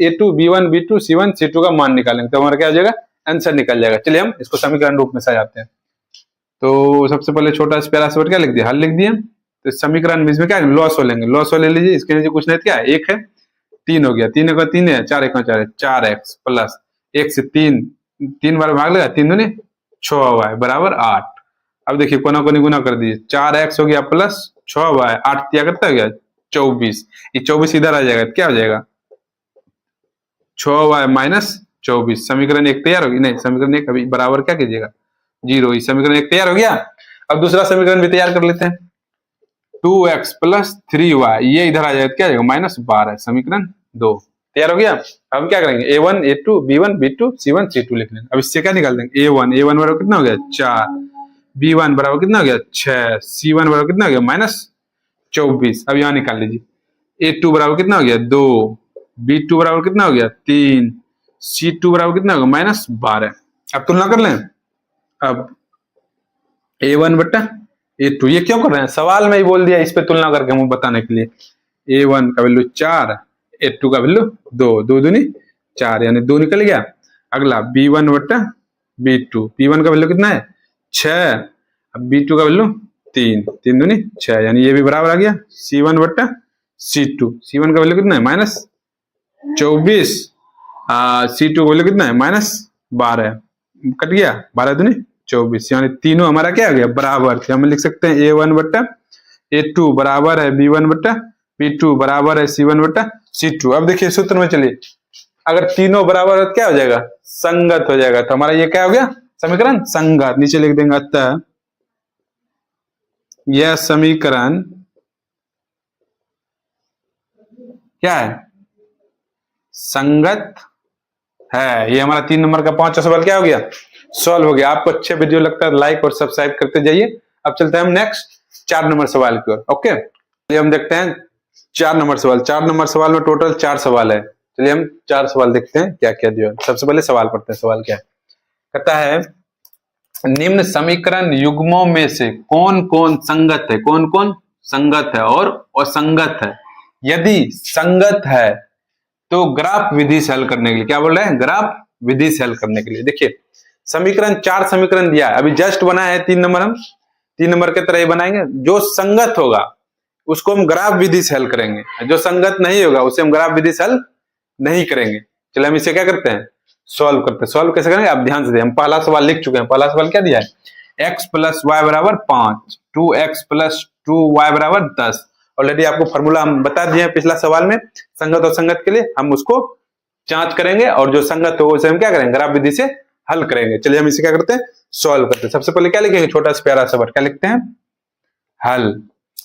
A2 B1 B2 C1 C2 का मान निकालेंगे, तो हमारा क्या हो जाएगा, आंसर निकल जाएगा। चलिए हम इसको समीकरण रूप में सजाते हैं। तो सबसे पहले छोटा सा प्यारा सा वर्ड क्या लिख दिया, हल लिख दिया। तो समीकरण में इसमें क्या लॉस हो लेंगे, लॉस हो ले लीजिए। इसके नीचे कुछ नहीं क्या है, 1 है, 3 हो गया, 3 का 3 है, 4 1 4 है, 4x प्लस 1 से 3 बार भाग लगा, 3 दूनी 6y बराबर 8। अब देखिए कोना कोनी गुना कर दीजिए, 4x हो गया प्लस 6y, 8 क्या करता हो गया 24। ये 24 इधर आ जाएगा, क्या हो जाएगा 6y माइनस 24। समीकरण 1 तैयार होगी, नहीं समीकरण 1 अभी बराबर क्या कीजिएगा 0। ये समीकरण 1 तैयार हो गया। अब दूसरा समीकरण भी तैयार कर लेते हैं, 2x प्लस 3y, ये इधर आ जाएगा, क्या आ जाएगा -12। समीकरण 2 तैयार हो गया। अब हम क्या करेंगे, A1 A2 B1 B2 C1 C2 लिख लेंगे। अब इससे क्या निकाल देंगे, A1 बराबर कितना हो गया 4, B1 बराबर कितना हो गया 6, C1 बराबर कितना हो गया -24। अब यहाँ निकाल लीजिए, A2 बराबर कितना हो गया 2, B2 बराबर कितना हो गया 3, C2 बराबर कितना हो गया -12। अब तुलना कर लें, अब A1 बट्टा A2, ये क्यों कर रहे हैं, सवाल में ही बोल दिया, इस पे तुलना करके हम बताने के लिए। A1 का वैल्यू 4, A2 का वैल्यू 2, 2 दूनी 4 यानी 2 निकल गया। अगला B1 बट्टा B2, B1 का वैल्यू कितना है 6, अब B2 का वैल्यू 3, 3 दूनी 6 यानी ये भी बराबर आ गया। C1 बट्टा C2, C1 का वैल्यू कितना है -24, C2 का वैल्यू कितना है -12, कट गया 12 दूनी 24 यानी तीनों हमारा क्या आ गया बराबर थे। हम लिख सकते हैं A1 बट्टा A2 बराबर है B1 बट्टा B2 बराबर है C1 बट्टा C2। अब देखिए सूत्र में चलिए, अगर तीनों बराबर हो क्या हो जाएगा, संगत हो जाएगा। तो हमारा ये क्या हो गया, समीकरण संगत। नीचे लिख देंगे, अतः यह समीकरण क्या है, संगत है। ये हमारा 3 नंबर का 5वां सवाल क्या हो गया, सॉल्व हो गया। आपको अच्छे वीडियो लगता है लाइक और सब्सक्राइब करते जाइए। अब चलते हैं हम नेक्स्ट 4 नंबर सवाल की ओर। ओके, चलिए हम देखते हैं 4 नंबर सवाल। 4 नंबर सवाल में टोटल 4 सवाल है। चलिए हम 4 सवाल देखते हैं क्या क्या दिया। सबसे पहले सवाल पढ़ते हैं, सवाल क्या है, कहता है निम्न समीकरण युग्मों में से कौन कौन संगत है, कौन कौन संगत है और असंगत है। यदि संगत है तो ग्राफ विधि से हल करने के लिए, क्या बोल रहे हैं, ग्राफ विधि से हल करने के लिए। देखिए समीकरण 4 समीकरण दिया है, अभी जस्ट बनाया है 3 नंबर, हम 3 नंबर के तरह ही बनाएंगे। जो संगत होगा उसको हम ग्राफ विधि से हल करेंगे, जो संगत नहीं होगा उसे हम ग्राफ विधि से हल नहीं करेंगे। चलिए हम इसे क्या करते हैं, सॉल्व करते हैं। सॉल्व कैसे करेंगे आप ध्यान से दें, हम पहला सवाल लिख चुके हैं। पहला सवाल क्या दिया है, x प्लस वाई बराबर 5, 2x प्लस 2y बराबर 10। ऑलरेडी आपको फॉर्मूला हम बता दिए हैं पिछला सवाल में, संगत और संगत के लिए हम उसको जांच करेंगे और जो संगत हो उसे हम क्या करेंगे, ग्राफ विधि से हल करेंगे। चलिए हम इसे क्या करते हैं, सॉल्व करते हैं। सबसे पहले क्या लिखेंगे, छोटा सा प्यारा सा वर्ड क्या लिखते हैं, हल।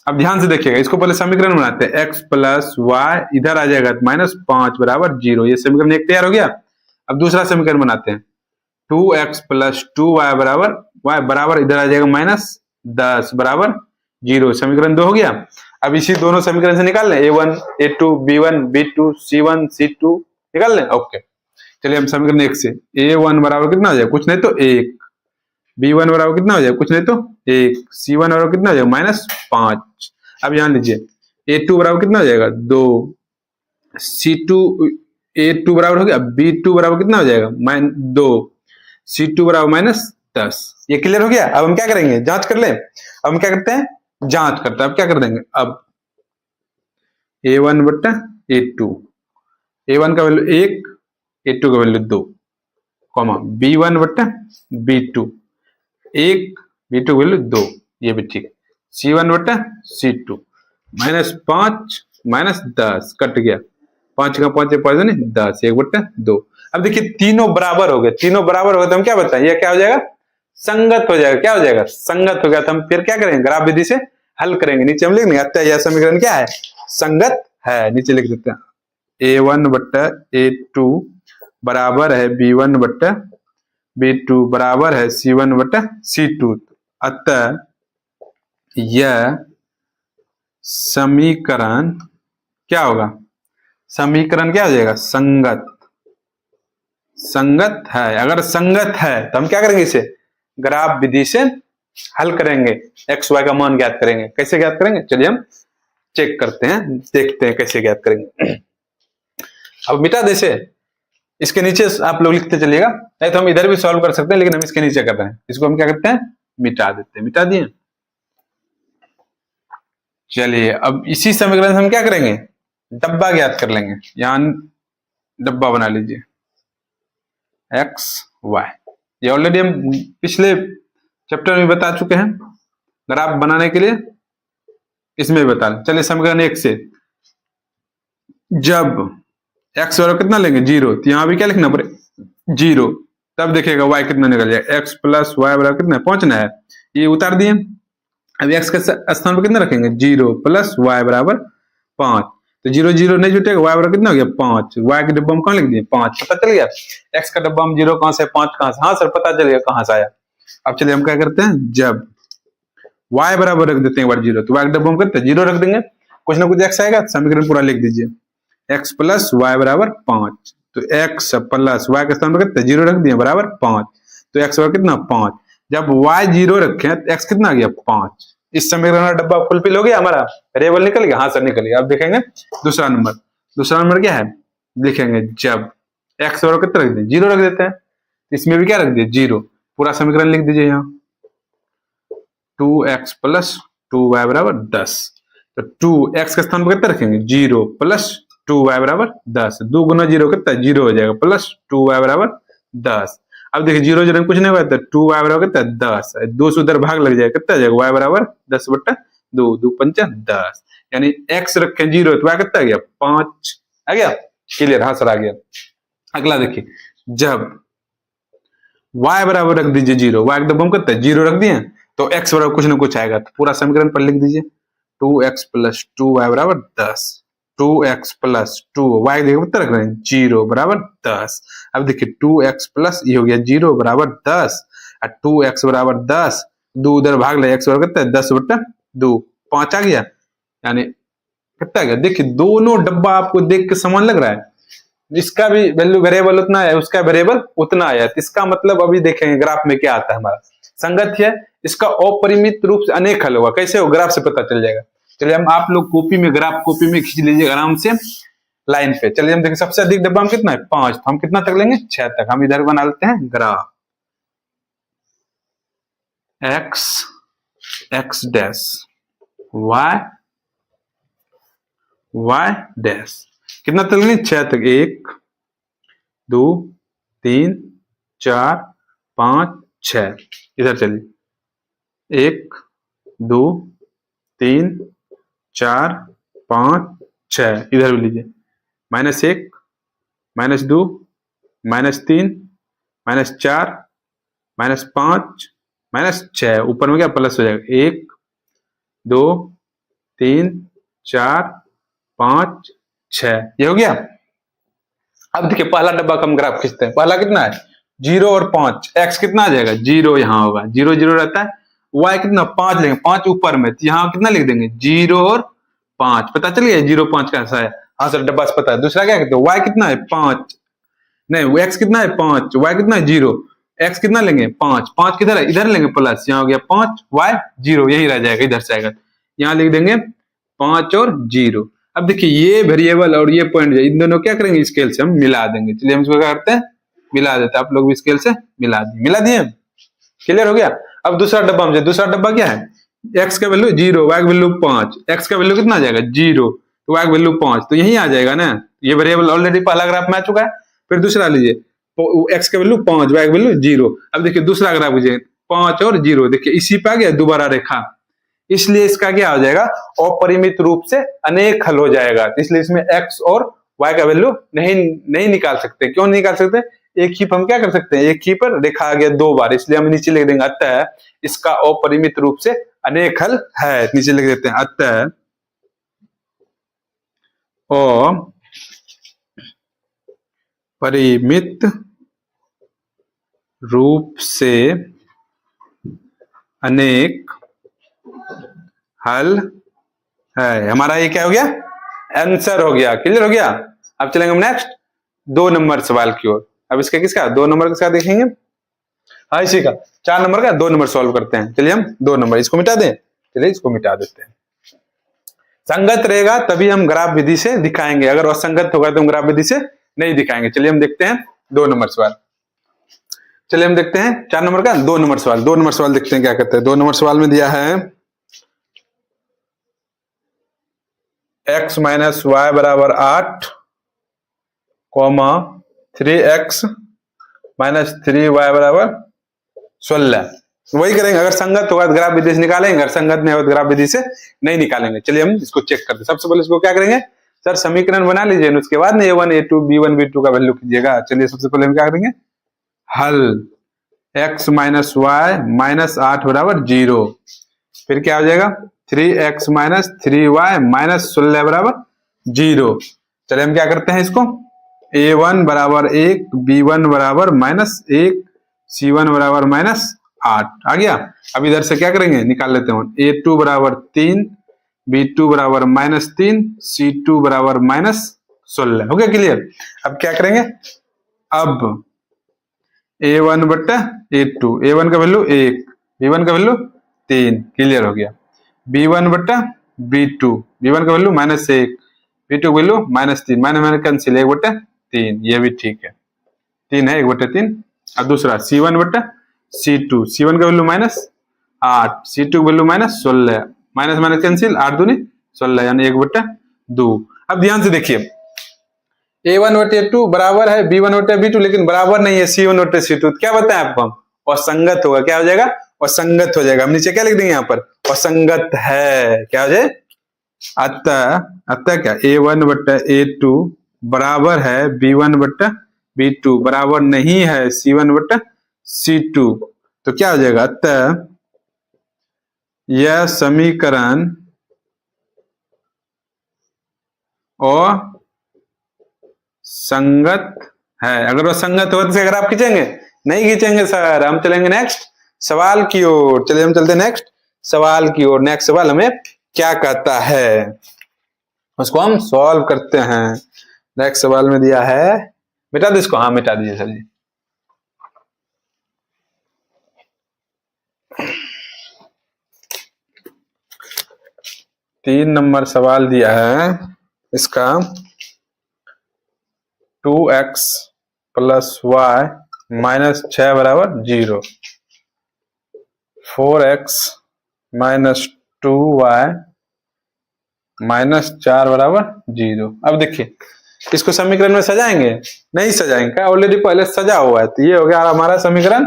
अब ध्यान से देखिएगा, इसको पहले समीकरण बनाते हैं, x प्लस वाई इधर आ जाएगा -5 बराबर 0। ये समीकरण 1 तैयार हो गया। अब दूसरा समीकरण बनाते हैं, 2x प्लस 2y बराबर y बराबर इधर आ जाएगा -10 बराबर 0। समीकरण 2 हो गया। अब इसी दोनों समीकरण से निकाल लें, A1 A2 B1 B2 C1 C2 निकाल लें। ओके, चलिए हम समीकरण 1 से, A1 बराबर कितना हो जाएगा, कुछ नहीं तो 1, B1 बराबर कितना हो जाएगा, कुछ नहीं तो 1, C1 बराबर कितना हो जाएगा -5। अब यहाँ लीजिए, A2 बराबर कितना हो जाएगा 2, C2 A2 बराबर हो गया, B2 बराबर कितना हो जाएगा -2, C2 बराबर -10। ये क्लियर हो गया। अब हम क्या करेंगे, जांच कर लें। अब हम क्या करते हैं, जांच करते हैं। अब क्या कर देंगे, अब A1 बट्टा A2, A1 का वैल्यू 1, A2 का वैल्यू 2, कॉमा B1 बट्टा B2, 1, B2 का वैल्यू 2, ये भी ठीक। C1 बट्टा C2, -5 -10 कट गया, 5 का 5 5 नहीं 10, 1 बट्टा 2। अब देखिए तीनों बराबर हो गए, तीनों बराबर हो गए तो हम क्या बताएं, ये क्या हो जाएगा, संगत हो जाएगा। क्या हो जाएगा, संगत हो गया। तो हम फिर क्या करेंगे, ग्राफ विधि से हल करेंगे। नीचे हम लिख देंगे, अतः यह समीकरण क्या है, संगत है। नीचे लिख देते हैं, A1 बट्टा A2 बराबर है B1 बट्टा B2 बराबर है C1 बट्टा C2। अतः यह समीकरण क्या होगा, समीकरण क्या हो जाएगा, संगत, संगत है। अगर संगत है तो हम क्या करेंगे, इसे ग्राफ विधि से हल करेंगे, एक्स वाई का मान ज्ञात करेंगे। कैसे ज्ञात करेंगे, चलिए हम चेक करते हैं, देखते हैं कैसे ज्ञात करेंगे। अब मिटा देसे, इसके नीचे आप लोग लिखते चलिएगा, नहीं तो हम इधर भी सॉल्व कर सकते हैं, लेकिन हम इसके नीचे कर रहे हैं। इसको हम क्या करते हैं, मिटा देते हैं। मिटा दिए। चलिए अब इसी समीकरण से हम क्या करेंगे, डब्बा ज्ञात कर लेंगे। यहां डब्बा बना लीजिए, एक्स वाई। ये ऑलरेडी हम पिछले चैप्टर में बता चुके हैं, ग्राफ बनाने के लिए इसमें बता। चलिए समीकरण 1 से, जब एक्स बराबर कितना लेंगे, 0, तो यहां भी क्या लिखना पड़े, 0। तब देखिएगा वाई कितना निकल जाएगा, एक्स प्लस वाई बराबर कितना पहुंचना है, ये उतार दिए। अब एक्स के स्थान पर कितना रखेंगे, 0 प्लस वाई बराबर 5। तो 0 0 नहीं जुटेगा, वाई बराबर कितना हो गया 5। वाई के डब्बा में कहां लिख दिए 5, पता चल गया। एक्स का डब्बा में 0 कहां से, 5 कहां से, हाँ सर पता चल गया कहां से आया। अब चलिए हम क्या करते हैं, जब y बराबर रख देते हैं एक बार 0, तो y के डब्बा में करते हैं 0 रख देंगे, कुछ ना कुछ x आएगा, समीकरण पूरा लिख दीजिए। x प्लस वाई बराबर 5, तो x प्लस वाई के स्थान पर करते हैं 0 रख दिए बराबर 5, तो x बराबर कितना 5। जब y 0 रखे तो x कितना आ गया 5। इस समीकरण का डब्बा फुलफिल हो गया, हमारा वेरिएबल निकल गया, हाँ सर निकल गया। अब देखेंगे दूसरा नंबर क्या है, लिखेंगे जब x बराबर कितना रख दिए 0 रख देते हैं, इसमें भी क्या रख दिए 0, पूरा समीकरण लिख दीजिए यहाँ। 2x प्लस 2y बराबर 10, तो 2x के स्थान पर कितना रखेंगे 0 प्लस 2y बराबर 10, 2 गुना 0 कितना 0 हो जाएगा, प्लस 2y बराबर 10। अब देखिए 0 0 कुछ नहीं हुआ, तो 2y बराबर कितना 10, 2 से उधर भाग लग जाएगा, कितना आ जाएगा y बराबर 10/2, 2 5 10, यानी x रखें 0 तो y कितना आ गया 5 आ गया। क्लियर, हाँ सर आ गया। अगला देखिए, जब y बराबर रख दीजिए 0, y एकदम कितना 0 रख दिए, तो x बराबर कुछ ना कुछ आएगा, तो पूरा समीकरण पर लिख दीजिए। 2x प्लस 2y बराबर 10, 2x प्लस 2y कितना रख रहे हैं 0 बराबर 10। अब देखिए 2x प्लस ये हो गया 0 बराबर 10, और 2x बराबर 10, 2 उधर भाग ले, x बराबर कितना है 10/2, 5 आ गया, यानी कितना आ गया। देखिए दोनों डब्बा आपको देख के समान लग रहा है, इसका भी वैल्यू वेरिएबल उतना है, उसका वेरिएबल उतना है, इसका मतलब अभी देखेंगे ग्राफ में क्या आता है, हमारा संगत है, इसका अपरिमित रूप से अनेक हल होगा। कैसे हो, ग्राफ से पता चल जाएगा। चलिए हम आप लोग कॉपी में, ग्राफ कॉपी में खींच लीजिए आराम से लाइन पे। चलिए हम देखें सबसे अधिक डब्बा में कितना है 5, तो हम कितना तक लेंगे 6 तक। हम इधर बना लेते हैं graph, x dash y dash, कितना तक लेंगे 6 तक, 1 2 3 4 5 6। इधर चलिए 1 2 3 4 5 6, इधर भी लीजिए, -1 -2 -3 -4 -5 -6, ऊपर में क्या प्लस हो जाएगा, 1 2 3 4 5 6, ये हो गया। अब देखिए पहला डब्बा का हम ग्राफ खींचते हैं, पहला कितना है 0 और 5, x कितना आ जाएगा 0, यहाँ होगा 0 0 रहता है, y कितना 5 लेंगे, 5 ऊपर में, तो यहाँ कितना लिख देंगे 0 और 5, पता चल गया 0 5 कैसा है, हाँ सर डब्बा से पता है। दूसरा क्या कहते हैं, y कितना है 5, नहीं x कितना है 5, y कितना है 0, x कितना लेंगे 5, 5 किधर है इधर लेंगे प्लस, यहाँ हो गया 5 y 0, यही रह जाएगा, इधर से आएगा, यहाँ लिख देंगे 5 और 0। अब देखिए ये वेरिएबल और ये पॉइंट इन दोनों क्या करेंगे, स्केल से हम मिला देंगे। चलिए हम इसको क्या करते हैं, मिला देते हैं, आप लोग भी स्केल से मिला दिए। क्लियर हो गया। अब दूसरा डब्बा में, दूसरा डब्बा क्या है, x का वैल्यू 0, y का वैल्यू 5, x का वैल्यू कितना आ जाएगा 0, तो y का वैल्यू 5, तो यही आ जाएगा ना, ये वेरिएबल ऑलरेडी पहला ग्राफ में आ चुका है। फिर दूसरा लीजिए, x का वैल्यू 5, y का वैल्यू 0। अब देखिए दूसरा ग्राफ लीजिए 5 और 0, देखिए इसी पे आ गया दोबारा रेखा, इसलिए इसका क्या हो जाएगा, अपरिमित रूप से अनेक हल हो जाएगा। इसलिए इसमें x और y का वैल्यू नहीं निकाल सकते। क्यों नहीं निकाल सकते, एक ही पर हम क्या कर सकते हैं, एक ही पर रेखा आ गया 2 बार, इसलिए हम नीचे लिख देंगे अतः इसका अपरिमित रूप से अनेक हल है, नीचे लिख देते हैं अतः अपरिमित रूप से अनेक हल है। हमारा ये क्या हो गया, आंसर हो गया। क्लियर हो गया। अब चलेंगे हम नेक्स्ट 2 नंबर सवाल की ओर। अब इसका किसका 2 नंबर किसका देखेंगे, हाँ इसी का 4 नंबर का 2 नंबर सॉल्व करते हैं। चलिए हम 2 नंबर इसको मिटा दें, चलिए इसको मिटा देते हैं। संगत रहेगा तभी हम ग्राफ विधि से दिखाएंगे, अगर असंगत होगा तो हम ग्राफ विधि से नहीं दिखाएंगे। चलिए हम देखते हैं 2 नंबर सवाल। चलिए हम देखते हैं 4 नंबर का 2 नंबर सवाल। 2 नंबर सवाल देखते हैं क्या कहते हैं। 2 नंबर सवाल में दिया है x माइनस वाई बराबर 8, 3x माइनस 3y बराबर 16। वही करेंगे, अगर संगत होगा तो ग्राफ विधि से निकालेंगे, अगर संगत नहीं होगा तो ग्राफ विधि से नहीं निकालेंगे। चलिए हम इसको चेक करते हैं। सबसे पहले इसको क्या करेंगे सर, समीकरण बना लीजिए, उसके बाद में a1 a2 b1 b2 का वैल्यू कीजिएगा। चलिए सबसे पहले हम क्या करेंगे, हल x माइनस वाई माइनस 8 बराबर 0, फिर क्या हो जाएगा 3x माइनस 3y माइनस 16 बराबर 0। चलिए हम क्या करते हैं इसको, a1 बराबर 1, b1 बराबर माइनस 1, c1 बराबर माइनस 8 आ गया। अब इधर से क्या करेंगे, निकाल लेते हैं। a2 बराबर 3, b2 बराबर माइनस 3, c2 बराबर माइनस 16। हो गया क्लियर। अब क्या करेंगे, अब a1 बट्टा a2, a1 का वैल्यू 1, b1 का वैल्यू 3, क्लियर हो गया। b1 बट्टा b2, b1 का वैल्यू माइनस 1, b2 का value minus 3, minus minus cancel, 1 बट्टा 3, ये भी ठीक है, 3 है 1 बट्टा 3। अब दूसरा c1 बट्टा c2, c1 का वैल्यू माइनस 8, c2 का value minus 16, minus minus cancel, 8 दूनी 16 यानी 1 बट्टा 2। अब ध्यान से देखिए, a1 बटे 2 बराबर है b1 बटे b2, लेकिन बराबर नहीं है c1 बटे c2। क्या बताएं आपको हम, असंगत होगा। क्या हो जाएगा, असंगत हो जाएगा। हम नीचे क्या लिख देंगे यहाँ पर, असंगत है। क्या हो जाए, अतः क्या a1 बट्टा a2 बराबर है b1 बट्टा b2, बराबर नहीं है c1 बट्टा c2। तो क्या हो जाएगा, अतः यह समीकरण और संगत है। अगर वो संगत हो तो अगर आप खींचेंगे, नहीं खींचेंगे सर। हम चलेंगे नेक्स्ट सवाल की ओर। चलिए हम चलते नेक्स्ट सवाल की ओर। नेक्स्ट सवाल हमें क्या कहता है, उसको हम सॉल्व करते हैं। नेक्स्ट सवाल में दिया है, मिटा दो इसको, हाँ मिटा दीजिए सर जी। तीन नंबर सवाल दिया है, इसका 2x प्लस वाई माइनस 6 बराबर 0, 4x माइनस 2y माइनस 4 बराबर 0। अब देखिए इसको समीकरण में सजाएंगे, नहीं सजाएंगे, क्या ऑलरेडी पहले सजा हुआ है। तो ये हो गया हमारा समीकरण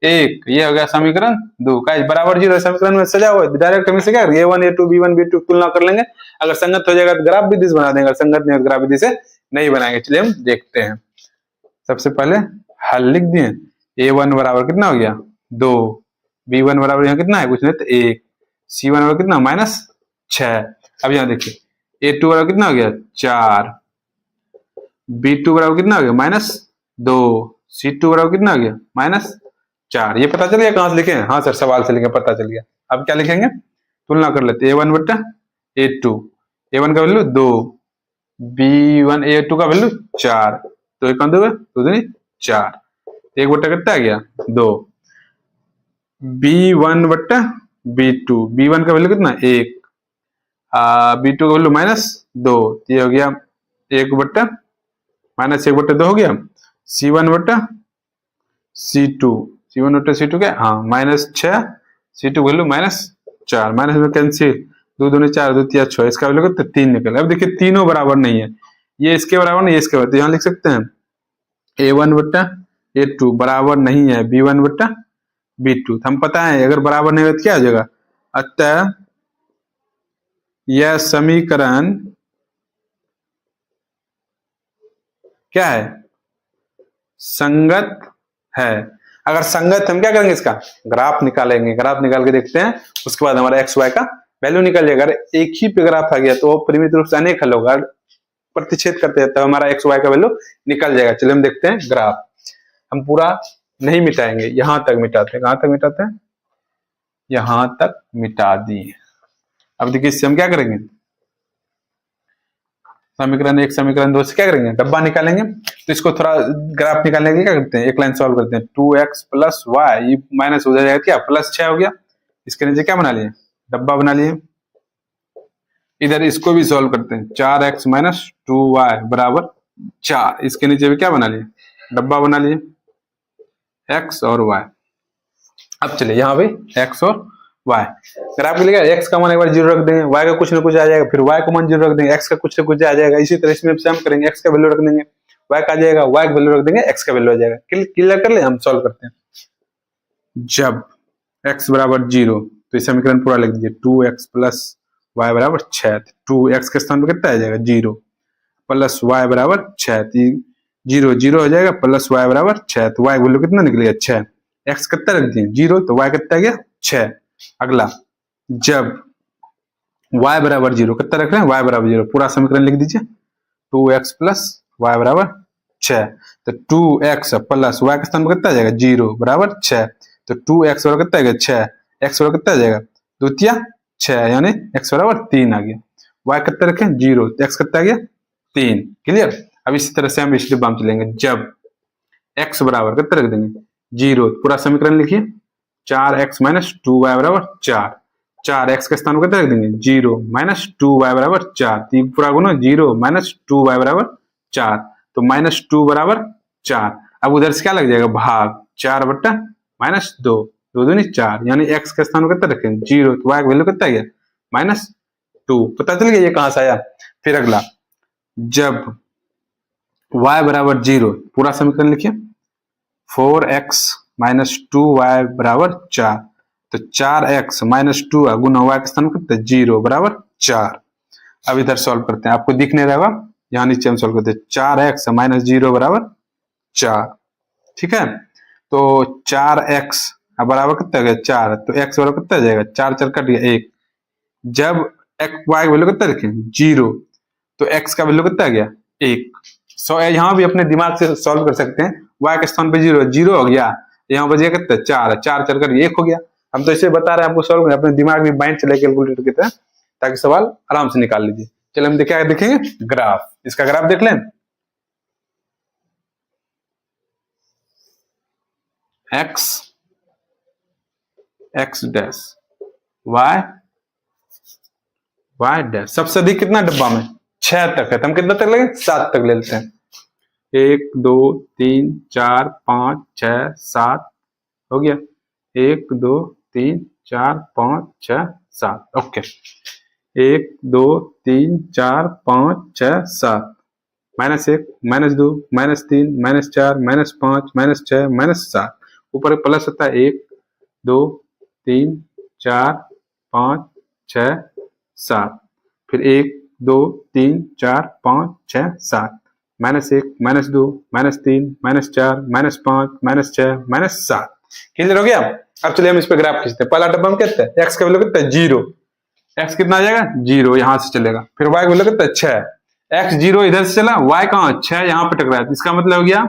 1, ये हो गया समीकरण 2 का बराबर 0 समीकरण में सजा हुआ है। डायरेक्ट हम इसे क्या करेंगे, a1 a2 b1 b2 तुलना कर लेंगे। अगर संगत हो जाएगा तो ग्राफ विधि से बना देंगे, अगर संगत नहीं हो तो ग्राफ विधि से नहीं बनाएंगे। चलिए हम देखते हैं। सबसे पहले हल लिख दिए, a1 बराबर कितना हो गया 2, b1 बराबर यहाँ कितना है कुछ नहीं तो 1, c1 बराबर कितना माइनस 6। अब यहाँ देखिए a2 बराबर कितना हो गया 4, b2 बराबर कितना हो गया माइनस 2, c2 बराबर कितना हो गया माइनस 4। ये पता चल गया कहां से लिखे, हाँ सर सवाल से लिखे, पता चल गया। अब क्या लिखेंगे, तुलना कर लेते, a1 बट्टा a2, a1 का वैल्यू 2, b1 a2 का वैल्यू 4, तो एक दो 4, एक बट्टा कितना आ गया 2, b1 बट्टा b2, b1 का वैल्यू कितना 1, b2 का वैल्यू माइनस 2, ये हो गया 1 बट्टा माइनस 1 बट्टा 2 हो गया, c1 बट्टा c2, c1 बट्टा c2 क्या, हाँ minus 6, c2 value minus 4, minus में कैंसिल, 2 दूनी 4, 2 3 6, इसका वैल्यू कितना 3 निकल। अब देखिए तीनों बराबर नहीं है, ये इसके बराबर नहीं, ये इसके बराबर, तो यहाँ लिख सकते हैं a1 बट्टा a2 बराबर नहीं है b1 बट्टा b2। हम पता है अगर बराबर नहीं हो तो क्या हो जाएगा, अतः यह समीकरण क्या है, संगत है। अगर संगत हम क्या करेंगे, इसका ग्राफ निकालेंगे, ग्राफ निकाल के देखते हैं, उसके बाद हमारा एक्स वाई का वैल्यू निकल जाएगा। अगर एक ही पे ग्राफ आ गया तो परिमित रूप से अनेक हल होगा, प्रतिच्छेद करते हैं तो हमारा एक्स वाई का वैल्यू निकल जाएगा। चलिए हम देखते हैं ग्राफ, हम पूरा नहीं मिटाएंगे, यहां तक मिटाते हैं। कहां तक मिटाते हैं, यहां तक मिटा दिए। अब देखिए इससे हम क्या करेंगे, समीकरण 1 समीकरण 2 से क्या करेंगे, डब्बा निकालेंगे। तो इसको थोड़ा ग्राफ निकालने के लिए क्या करते हैं, एक लाइन सॉल्व करते हैं। 2x प्लस वाई, ये माइनस हो जाएगा क्या, प्लस 6 हो गया। इसके नीचे क्या बना लिए, डब्बा बना लिए। इधर इसको भी सॉल्व करते हैं, 4x माइनस 2y बराबर 4। इसके नीचे भी क्या बना लिए, डब्बा बना लिए, x और y। अब चलिए यहाँ पे x और y ग्राफ के लिए x का मान एक बार 0 रख देंगे, y का कुछ ना कुछ आ जाएगा, फिर y का मान 0 रख देंगे, x का कुछ ना कुछ आ जाएगा। इसी तरह इसमें सेम करेंगे, x का वैल्यू रख देंगे, y का आ जाएगा, y का वैल्यू रख देंगे, x का वैल्यू आ जाएगा। क्लियर कर ले, हम सॉल्व करते हैं। जब x बराबर 0 तो इस समीकरण पूरा लिख दीजिए, 2x प्लस y बराबर 6। 2x के स्थान पर कितना आ जाएगा 0, प्लस y बराबर 6, 0 0 हो जाएगा, प्लस y बराबर 6। तो y वैल्यू कितना निकलेगा 6, x कितना रख दिए 0, तो y कितना आ गया 6। अगला, जब y बराबर 0 कितना रख रहे हैं, y बराबर 0, पूरा समीकरण लिख दीजिए, 2x प्लस y बराबर 6। तो 2x प्लस y के स्थान पर कितना आ जाएगा 0 बराबर 6। तो 2x बराबर कितना आ गया 6, x बराबर कितना आ जाएगा द्वितीय 6, यानी x बराबर 3 आ गया। y कितना रखें 0, तो x कितना आ गया 3। क्लियर। अब इसी तरह से हम इस डिब्बा में चलेंगे। जब x बराबर कितना रख देंगे 0, पूरा समीकरण लिखिए, 4x माइनस 2y बराबर 4। 4x के स्थान पर कितना रख देंगे 0 माइनस 2y बराबर 4, तीन पूरा गुना 0 माइनस 2y बराबर 4, तो माइनस 2 बराबर 4। अब उधर से क्या लग जाएगा भाग, 4 बट्टा माइनस 2, 2 दूनी 4, यानी x के स्थान पर कितना रखें 0, तो y का वैल्यू कितना गया माइनस 2। पता चल गया ये कहां से आया। फिर अगला, जब y बराबर 0, पूरा समीकरण लिखिए, 4x माइनस 2y बराबर 4। तो 4x माइनस 2 गुना y के स्थान कितना 0 बराबर 4। अब इधर सॉल्व करते हैं, आपको दिख नहीं रहेगा, यहाँ नीचे हम सॉल्व करते हैं, 4x माइनस 0 बराबर 4। ठीक है, तो 4x बराबर कितना गया 4, तो x बराबर कितना जाएगा 4 4 कट गया 1। जब y वैल्यू कितना रखें 0, तो x का वैल्यू कितना गया 1। सो यहाँ भी अपने दिमाग से सॉल्व कर सकते हैं, y के स्थान पे 0 0 हो गया, यहाँ बच गया कितना 4 4 4 कर 1 हो गया। हम तो इसे बता रहे हैं आपको सॉल्व करना, अपने दिमाग में माइंड चले कैलकुलेटर की तरह, ताकि सवाल आराम से निकाल लीजिए। चलिए हम क्या देखेंगे, ग्राफ। इसका ग्राफ देख लें, x x dash y y dash. सबसे अधिक कितना डब्बा में 6 तक है, तो हम कितना तक लेंगे 7 तक ले लेते हैं। 1 2 3 4 5 6 7 हो गया, 1 2 3 4 5 6 7। Okay, 1 2 3 4 5 6 7, minus 1 minus 2 minus 3 minus 4 minus 5 minus 6 minus 7, ऊपर प्लस होता है 1 2 3 4 5 6 7, फिर 1 2 3 4 5 6 7, minus 1 minus 2 minus 3 minus 4 minus 5 minus 6 minus 7। Clear हो गया। अब चलिए हम इस पे ग्राफ खींचते हैं। पहला डब्बा में कितना है, x का वैल्यू कितना है 0, x कितना आ जाएगा 0, यहां से चलेगा। फिर y का वैल्यू कितना है 6, x 0 इधर से चला, y कहां 6 यहां पे टकराया, इसका मतलब हो गया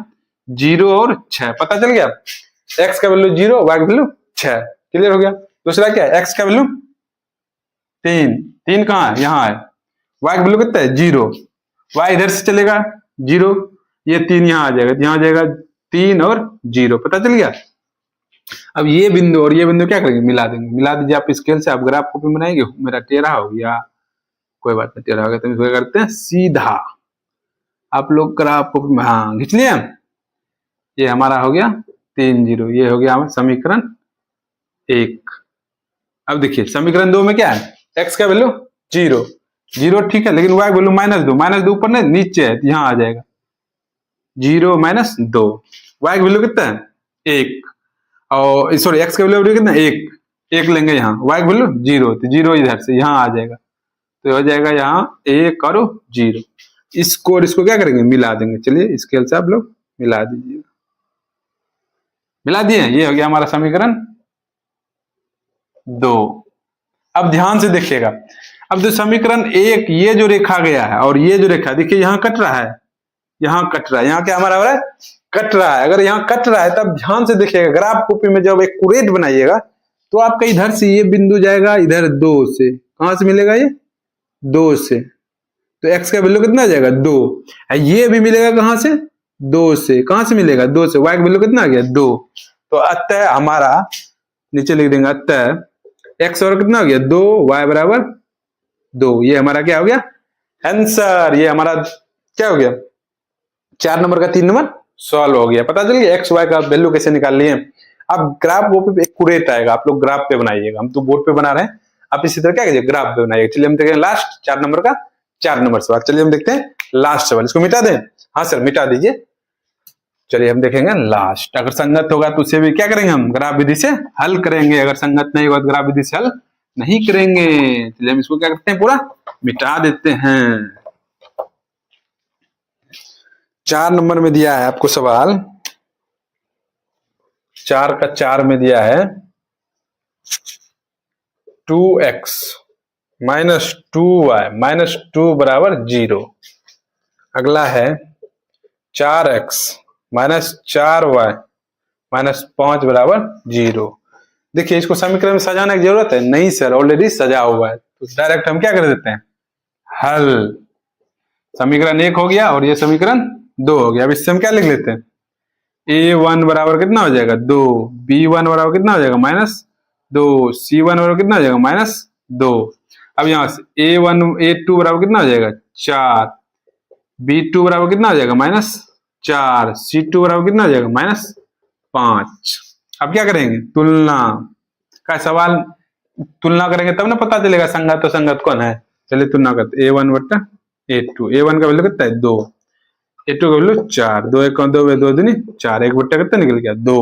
0 और 6। पता चल गया, x का वैल्यू 0, y का वैल्यू 6। क्लियर हो गया। दूसरा क्या है, x का वैल्यू 3, 3 कहां है यहाँ है, y का वैल्यू कितना है 0, y इधर से चलेगा 0, ये 3 यहाँ आ जाएगा, यहाँ आ जाएगा 3 और 0। पता चल गया। अब ये बिंदु और ये बिंदु क्या करेंगे, मिला देंगे। मिला दीजिए आप स्केल से, आप ग्राफ कॉपी बनाएंगे। मेरा टेढ़ा हो गया, कोई बात नहीं, टेढ़ा हो गया तो इसको करते हैं सीधा। आप लोग ग्राफ कॉपी में हाँ खींच लिया, ये हमारा हो गया 3 0, ये हो गया हमारा समीकरण 1। अब देखिए समीकरण 2 में क्या है, x का वैल्यू 0 0, ठीक है, लेकिन y वैल्यू -2 ऊपर नहीं नीचे है, यहाँ आ जाएगा 0 माइनस 2। y का वैल्यू कितना है 1, और सॉरी x का वैल्यू कितना 1 लेंगे यहाँ, y का वैल्यू 0, तो 0 इधर से यहाँ आ जाएगा, तो हो जाएगा यहाँ 1 और 0। इसको और इसको क्या करेंगे, मिला देंगे। चलिए स्केल से आप लोग मिला दीजिए। मिला दिए, ये हो गया हमारा समीकरण 2। अब ध्यान से देखिएगा, अब जो समीकरण 1, ये जो रेखा गया है और ये जो रेखा देखिए यहाँ कट रहा है, यहाँ कट रहा है, यहाँ क्या हमारा हो रहा है कट रहा है। अगर यहाँ कट रहा है तब ध्यान से देखिएगा, ग्राफ कॉपी में जब एक्यूरेट बनाइएगा तो आपका इधर से ये बिंदु जाएगा इधर 2 से, कहां से मिलेगा ये 2 से, तो x का वैल्यू कितना आ जाएगा 2। ये भी मिलेगा कहां से 2 से, कहां से मिलेगा 2 से, y का वैल्यू कितना आ गया 2। तो अतः हमारा नीचे लिख देंगे अतः x और कितना हो गया 2, y बराबर 2। ये हमारा क्या हो गया आंसर, ये हमारा क्या हो गया 4 नंबर का 3 नंबर सॉल्व हो गया। पता चल गया x y का वैल्यू कैसे निकाल लिए। अब ग्राफ वो पे एक्यूरेट आएगा, आप लोग ग्राफ पे बनाइएगा, हम तो बोर्ड पे बना रहे हैं, आप इसी तरह क्या कीजिए ग्राफ पे बनाइएगा। चलिए हम देखते हैं लास्ट 4 नंबर का 4 नंबर सवाल। चलिए हम देखते हैं लास्ट सवाल, इसको मिटा दें, हाँ सर मिटा दीजिए। चलिए हम देखेंगे लास्ट, अगर संगत होगा तो उसे भी क्या करेंगे हम ग्राफ विधि से हल करेंगे, अगर संगत नहीं होगा तो ग्राफ विधि से हल नहीं करेंगे। चलिए हम इसको क्या करते हैं पूरा मिटा देते हैं। 4 नंबर में दिया है आपको सवाल, 4 का 4 में दिया है 2x माइनस 2y माइनस 2 बराबर 0। अगला है 4x माइनस 4y माइनस 5 बराबर 0। देखिए इसको समीकरण में सजाने की जरूरत है नहीं सर, ऑलरेडी सजा हुआ है, तो डायरेक्ट हम क्या कर देते हैं हल। समीकरण 1 हो गया और ये समीकरण 2 हो गया। अब इससे हम क्या लिख लेते हैं a1 बराबर कितना हो जाएगा 2, b1 बराबर कितना हो जाएगा -2, c1 बराबर कितना हो जाएगा -2। अब यहां से a2 बराबर कितना हो जाएगा 4, b2 बराबर कितना हो जाएगा -4, c2 बराबर कितना हो जाएगा -5। अब क्या करेंगे तुलना का सवाल, तुलना करेंगे तब ना पता चलेगा संगत तो संगत कौन है। चलिए तुलना करते a1 बट्टा a2, a1 का वैल्यू कितना है 2, a2 का वैल्यू 4, 2 1 2 2 दूनी 4, 1 बट्टा कितना निकल गया 2।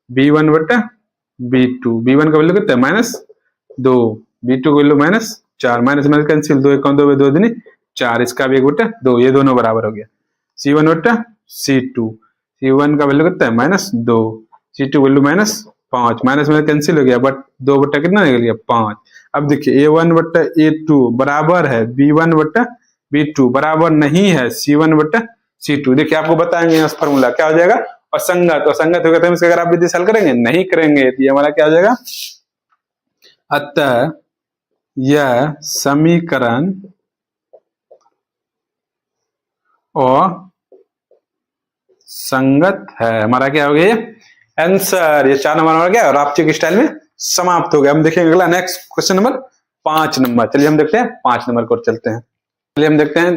b1 बट्टा b2, b1 का वैल्यू कितना है -2, b2 का वैल्यू -4, माइनस माइनस कैंसिल, 2 1 2 2 दूनी 4, इसका भी 1 बट्टा 2, ये दोनों बराबर हो गया। c1 बट्टा c2, c1 का वैल्यू कितना है -2, c2 वैल्यू -5, माइनस में कैंसिल हो गया, बट 2 बट्टा कितना निकल गया 5। अब देखिए a1 बट्टा a2 बराबर है b1 बट्टा b2 बराबर नहीं है c1 बट्टा c2। देखिए आपको बताएंगे यहाँ फॉर्मूला क्या हो जाएगा, और संगत होगा तो हम इसका अगर आप विधि हल करेंगे नहीं करेंगे तो ये हमारा क्या हो जाएगा अतः यह समीकरण और संगत है, हमारा क्या हो गया आंसर। ये 4 नंबर हो गया और आप चेक स्टाइल में समाप्त हो गया। हम देखेंगे अगला नेक्स्ट क्वेश्चन नंबर 5 नंबर। चलिए हम देखते हैं 5 नंबर को चलते हैं। चलिए हम देखते हैं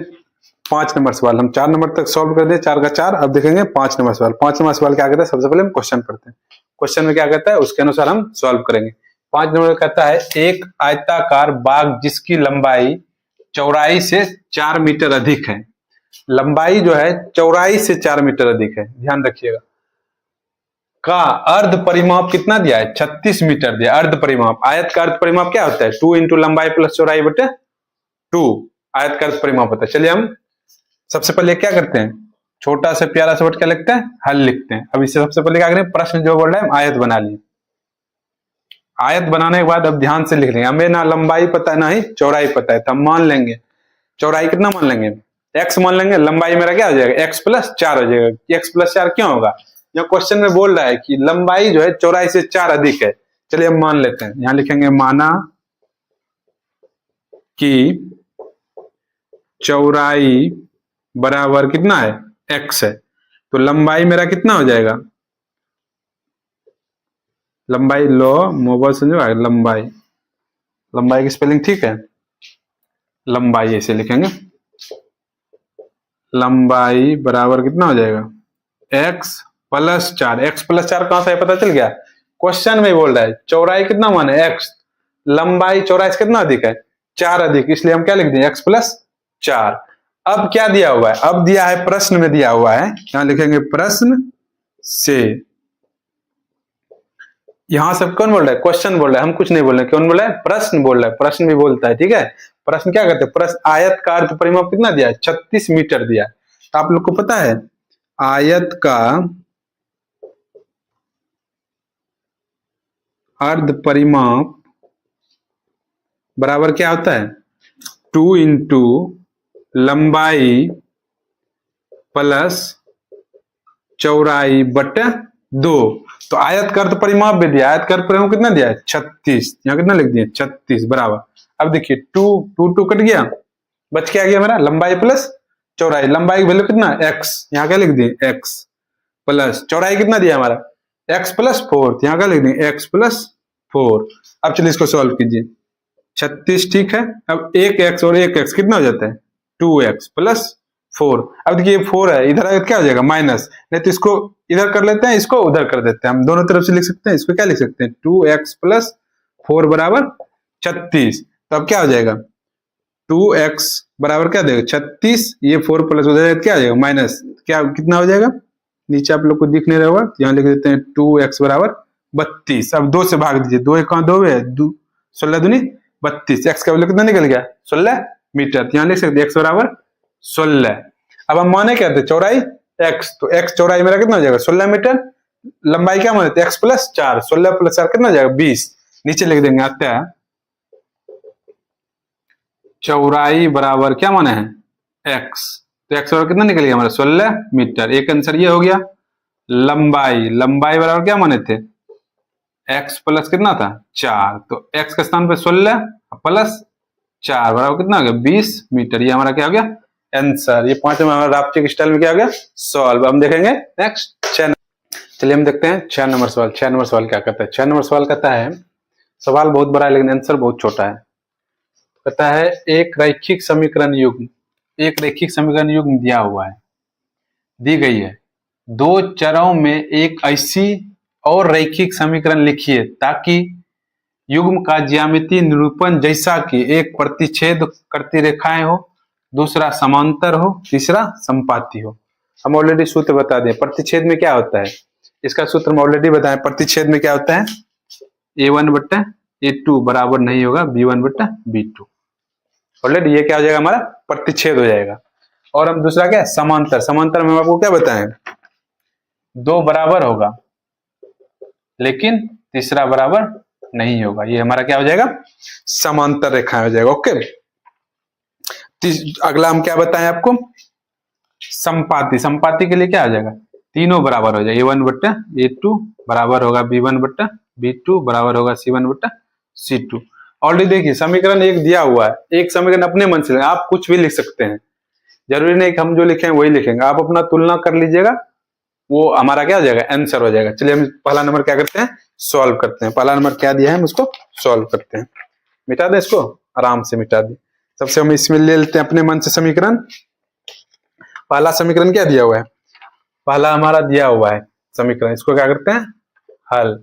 5 नंबर सवाल, हम 4 नंबर तक सॉल्व कर दिए, 4 का 4। अब देखेंगे 5 नंबर सवाल। 5 नंबर सवाल क्या कहता है, सबसे पहले हम क्वेश्चन पढ़ते हैं, क्वेश्चन में क्या कहता है उसके अनुसार हम सॉल्व करेंगे। 5 नंबर कहता है एक आयताकार बाग जिसकी लंबाई चौड़ाई से 4 मीटर अधिक है, लंबाई जो है चौड़ाई से 4 मीटर अधिक है, ध्यान रखिएगा, का अर्ध परिमाप कितना दिया है 36 मीटर दिया। अर्ध परिमाप, आयत का अर्ध परिमाप क्या होता है 2 इंटू लंबाई प्लस चौड़ाई बटे 2, आयत का अर्ध परिमाप होता है। चलिए हम सबसे पहले क्या करते हैं छोटा से प्यारा सा वर्ड क्या लिखते हैं हल लिखते हैं। अब इससे सबसे पहले क्या करें प्रश्न जो बोल रहे हैं हम आयत बना लिए, आयत बनाने के बाद अब ध्यान से लिख लेंगे, हमें ना लंबाई पता है ना ही चौड़ाई पता है, तो हम मान लेंगे चौड़ाई कितना मान लेंगे x मान लेंगे, लंबाई मेरा क्या हो जाएगा x प्लस 4 हो जाएगा। x प्लस 4 क्यों होगा, यहाँ क्वेश्चन में बोल रहा है कि लंबाई जो है चौड़ाई से 4 अधिक है। चलिए हम मान लेते हैं, यहां लिखेंगे माना कि चौड़ाई बराबर कितना है x है, तो लंबाई मेरा कितना हो जाएगा, लंबाई लो मोबाइल समझो, लंबाई, लंबाई की स्पेलिंग ठीक है, लंबाई ऐसे लिखेंगे, लंबाई बराबर कितना हो जाएगा x प्लस 4, x प्लस 4 कहां से है पता चल गया, क्वेश्चन में बोल रहा है चौड़ाई कितना माने x, लंबाई चौड़ाई से कितना अधिक है 4 अधिक, इसलिए हम क्या लिख दें x प्लस 4। अब क्या दिया हुआ है, अब दिया है प्रश्न में दिया हुआ है, यहां लिखेंगे प्रश्न से, यहां से कौन बोल रहा है क्वेश्चन बोल रहा है, हम कुछ नहीं बोल रहे, कौन बोल रहा है प्रश्न बोल रहा है, प्रश्न भी बोलता है ठीक है। प्रश्न क्या कहते हैं, प्रश्न आयत का अर्ध परिमाप कितना दिया है 36 मीटर दिया है। तो आप लोग को पता है आयत का अर्ध परिमाप बराबर क्या होता है 2 इंटू लंबाई प्लस चौड़ाई बटे 2। तो आयत का अर्ध परिमाप भी दिया, आयत का अर्ध परिमाप कितना दिया है 36, यहाँ कितना लिख दिया 36 बराबर। अब देखिए 2 2 2 कट गया, बच के आ गया मेरा लंबाई प्लस चौड़ाई। लंबाई की वैल्यू कितना x, यहाँ क्या लिख दिए x प्लस चौड़ाई कितना दिया हमारा x प्लस 4, यहाँ क्या लिख दिए x प्लस 4। अब चलिए इसको सॉल्व कीजिए। 36 ठीक है। अब एक x और एक x कितना हो जाता है 2x प्लस 4। अब देखिए 4 है, इधर आगे क्या हो जाएगा माइनस, नहीं तो इसको इधर कर लेते हैं, इसको उधर कर देते हैं। हम दोनों तरफ से लिख सकते हैं। इसको क्या लिख सकते हैं 2x प्लस 4 बराबर 36। तो अब क्या हो जाएगा 2x बराबर क्या देगा 36, ये 4 प्लस हो जाएगा क्या आ जाएगा माइनस, क्या कितना हो जाएगा नीचे आप लोग को दिख नहीं रहा होगा, यहाँ लिख देते हैं 2x बराबर 32। अब 2 से भाग दीजिए, 2 एक कहाँ 2 है 16 दूनी 32। x का वैल्यू कितना निकल गया 16 मीटर। यहाँ लिख सकते x बराबर 16। अब हम माने क्या थे चौड़ाई x, तो x चौड़ाई मेरा कितना हो जाएगा 16 मीटर। लंबाई क्या माने थे x प्लस 4, 16 प्लस 4 कितना हो जाएगा 20। नीचे लिख देंगे आता है चौड़ाई बराबर क्या माने हैं x, तो x बराबर कितना निकल गया हमारा 16 मीटर। एक आंसर ये हो गया। लंबाई बराबर क्या माने थे x प्लस कितना था 4, तो x के स्थान पे 16 प्लस 4 बराबर कितना हो गया 20 मीटर। ये हमारा क्या हो गया आंसर। ये 5 में हमारा रापचिक स्टाइल में क्या हो गया सॉल्व। हम देखेंगे नेक्स्ट 6। चलिए हम देखते हैं 6 नंबर सवाल। 6 नंबर सवाल क्या कहता है। 6 नंबर सवाल कहता है, सवाल बहुत बड़ा है लेकिन आंसर बहुत छोटा है। कहता है एक रैखिक समीकरण युग्म, एक रैखिक समीकरण युग्म दिया हुआ है, दी गई है। 2 चरों में एक ऐसी और रैखिक समीकरण लिखिए ताकि युग्म का ज्यामितीय निरूपण जैसा कि एक प्रतिच्छेद करती रेखाएं हो, दूसरा समांतर हो, तीसरा संपाती हो। हम ऑलरेडी सूत्र बता दें प्रतिच्छेद में क्या होता है, इसका सूत्र हम ऑलरेडी बताएं। प्रतिच्छेद में क्या होता है a1 बट्टा a2 बराबर नहीं होगा b1 बट्टा b2। ऑलरेडी ये क्या हो जाएगा हमारा प्रतिच्छेद हो जाएगा। और हम दूसरा क्या समांतर, समांतर में हम आपको क्या बताएं 2 बराबर होगा लेकिन तीसरा बराबर नहीं होगा। ये हमारा क्या हो जाएगा समांतर रेखा हो जाएगा। ओके, अगला हम क्या बताएं आपको संपाती। संपाती के लिए क्या आ जाएगा तीनों बराबर हो जाएगा a1 बट्टा a2 बराबर होगा b1 बट्टा b2 बराबर होगा c1 बट्टा c2। ऑलरेडी देखिए समीकरण एक दिया हुआ है, एक समीकरण अपने मन से आप कुछ भी लिख सकते हैं, जरूरी नहीं कि हम जो लिखें वही लिखेंगे। आप अपना तुलना कर लीजिएगा, वो हमारा क्या हो जाएगा आंसर हो जाएगा। चलिए हम पहला नंबर क्या करते हैं सॉल्व करते हैं। पहला नंबर क्या दिया है हम उसको सॉल्व करते हैं। मिटा दें इसको, आराम से मिटा दें। सबसे हम इसमें ले लेते हैं अपने मन से समीकरण। पहला समीकरण क्या दिया हुआ है, पहला हमारा दिया हुआ है समीकरण, इसको क्या करते हैं हल।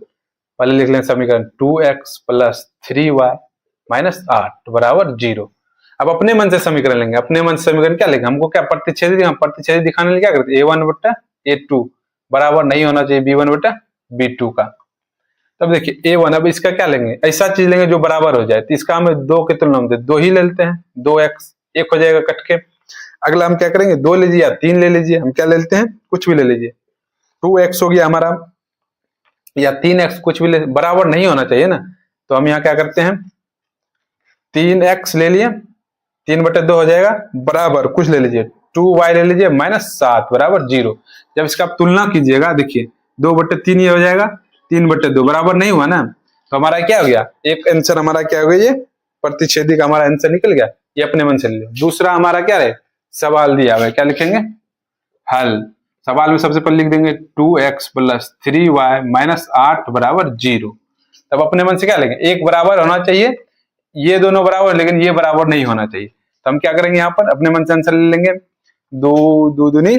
पहले लिख लें समीकरण 2x प्लस 3y माइनस 8 बराबर 0। अब अपने मन से समीकरण लेंगे। अपने मन से समीकरण क्या लेंगे, हमको क्या प्रतिच्छेदी दिखाने के लिए क्या करते हैं a1 बट्टा a2 बराबर नहीं होना चाहिए b1 बट्टा b2 का। तब देखिए a1, अब इसका क्या लेंगे ऐसा चीज लेंगे जो बराबर हो जाए, तो इसका हमें 2 के तुलना में 2 ही ले लेते हैं, 2x एक हो जाएगा कट के। अगला हम क्या करेंगे 2 लीजिए या 3 ले लीजिए, हम क्या ले लेते हैं कुछ भी ले लीजिए। 2x हो गया हमारा या 3x कुछ भी ले, बराबर नहीं होना चाहिए ना, तो हम यहाँ क्या करते हैं 3x ले लिए, 3 बटे 2 हो जाएगा बराबर कुछ ले लीजिए 2y ले लीजिए माइनस 7 बराबर 0। जब इसका आप तुलना कीजिएगा देखिए 2 बटे 3 ही हो जाएगा, 3 बटे 2 बराबर नहीं हुआ ना, तो हमारा क्या हो गया एक आंसर हमारा क्या हो गया ये प्रतिच्छेदी का हमारा आंसर निकल गया। ये अपने मन से ले। दूसरा हमारा क्या है सवाल दिया हुआ है, क्या लिखेंगे हल। सवाल में सबसे पहले लिख देंगे 2x प्लस 3y माइनस 8 बराबर 0। तब अपने मन से क्या लेंगे एक बराबर होना चाहिए, ये दोनों बराबर लेकिन ये बराबर नहीं होना चाहिए, तो हम क्या करेंगे यहाँ पर अपने मन से आंसर ले लेंगे 2 2 दूनी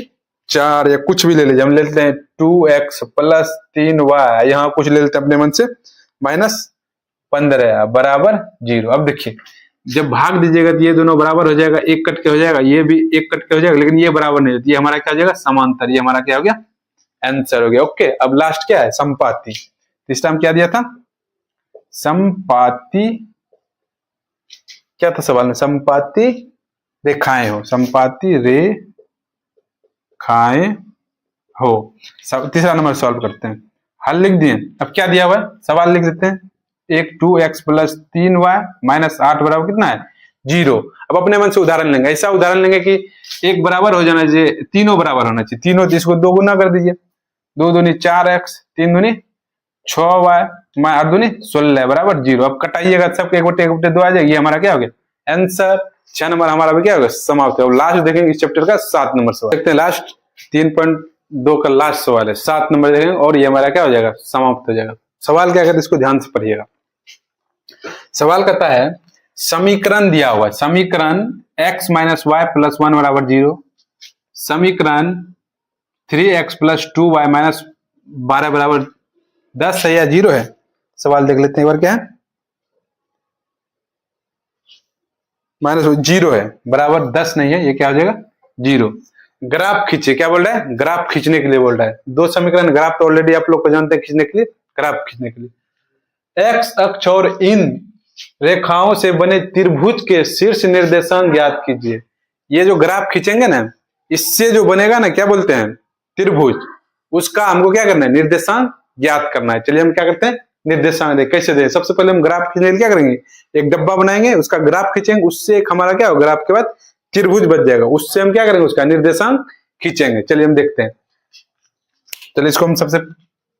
4 या कुछ भी ले लीजिए। हम ले लेते हैं 2x प्लस 3y, यहाँ कुछ ले लेते हैं अपने मन से माइनस 15 बराबर 0। अब देखिए जब भाग दीजिएगा तो ये दोनों बराबर हो जाएगा, एक कट के हो जाएगा, ये भी एक कट के हो जाएगा, लेकिन ये बराबर नहीं होती, ये हमारा क्या हो जाएगा समांतर। ये हमारा क्या हो गया आंसर हो गया। ओके, अब लास्ट क्या है संपाती। इस टाइम क्या दिया था संपाती, क्या था सवाल में संपाती रेखाएं हो, संपाती रेखाएं हो। तीसरा नंबर सॉल्व करते हैं। हल लिख दिए, अब क्या दिया हुआ है सवाल लिख देते हैं एक 2x प्लस 3y माइनस 8 बराबर कितना है 0। अब अपने मन से उदाहरण लेंगे, ऐसा उदाहरण लेंगे कि एक बराबर हो जाना चाहिए, तीनों बराबर होना चाहिए। तीनों इसको 2 गुना कर दीजिए, 2 दूनी 4x 3 दूनी 6y 8 दूनी 16 बराबर 0। अब कटाइएगा सबके 1 बटे 2 आ जाएगी, हमारा क्या हो गया आंसर 6 नंबर हमारा भी क्या होगा, समाप्त है। लास्ट देखेंगे इस चैप्टर का 7 नंबर सवाल, देखते हैं लास्ट 3.2 का लास्ट सवाल है, 7 नंबर देखेंगे और ये हमारा क्या हो जाएगा, समाप्त हो जाएगा। सवाल क्या कहते हैं, इसको ध्यान से पढ़िएगा। सवाल कहता है समीकरण दिया हुआ है, समीकरण x माइनस वाई प्लस 1 बराबर 0, समीकरण 3x प्लस 2y माइनस 12 बराबर 10 है या 0 है। सवाल देख लेते हैं एक बार, क्या है, माइनस 0 है, बराबर 10 नहीं है, ये क्या हो जाएगा 0। ग्राफ खींचे, क्या बोल रहा है, ग्राफ खींचने के लिए बोल रहा है। दो समीकरण, ग्राफ तो ऑलरेडी आप लोग को जानते हैं, खींचने के लिए, ग्राफ खींचने के लिए एक्स अक्ष और इन रेखाओं से बने त्रिभुज के शीर्ष निर्देशांक ज्ञात कीजिए। ये जो ग्राफ खींचेंगे ना, इससे जो बनेगा ना, क्या बोलते हैं, त्रिभुज, उसका हमको क्या करना है, निर्देशांक ज्ञात करना है। चलिए हम क्या करते हैं, निर्देशांक दे, कैसे दे, सबसे पहले हम ग्राफ खींचने के लिए क्या करेंगे, एक डब्बा बनाएंगे, उसका ग्राफ खींचेंगे, उससे एक हमारा क्या होगा, ग्राफ के बाद त्रिभुज बच जाएगा, उससे हम क्या करेंगे, उसका निर्देशांक खींचेंगे। चलिए हम देखते हैं। चलिए इसको हम सबसे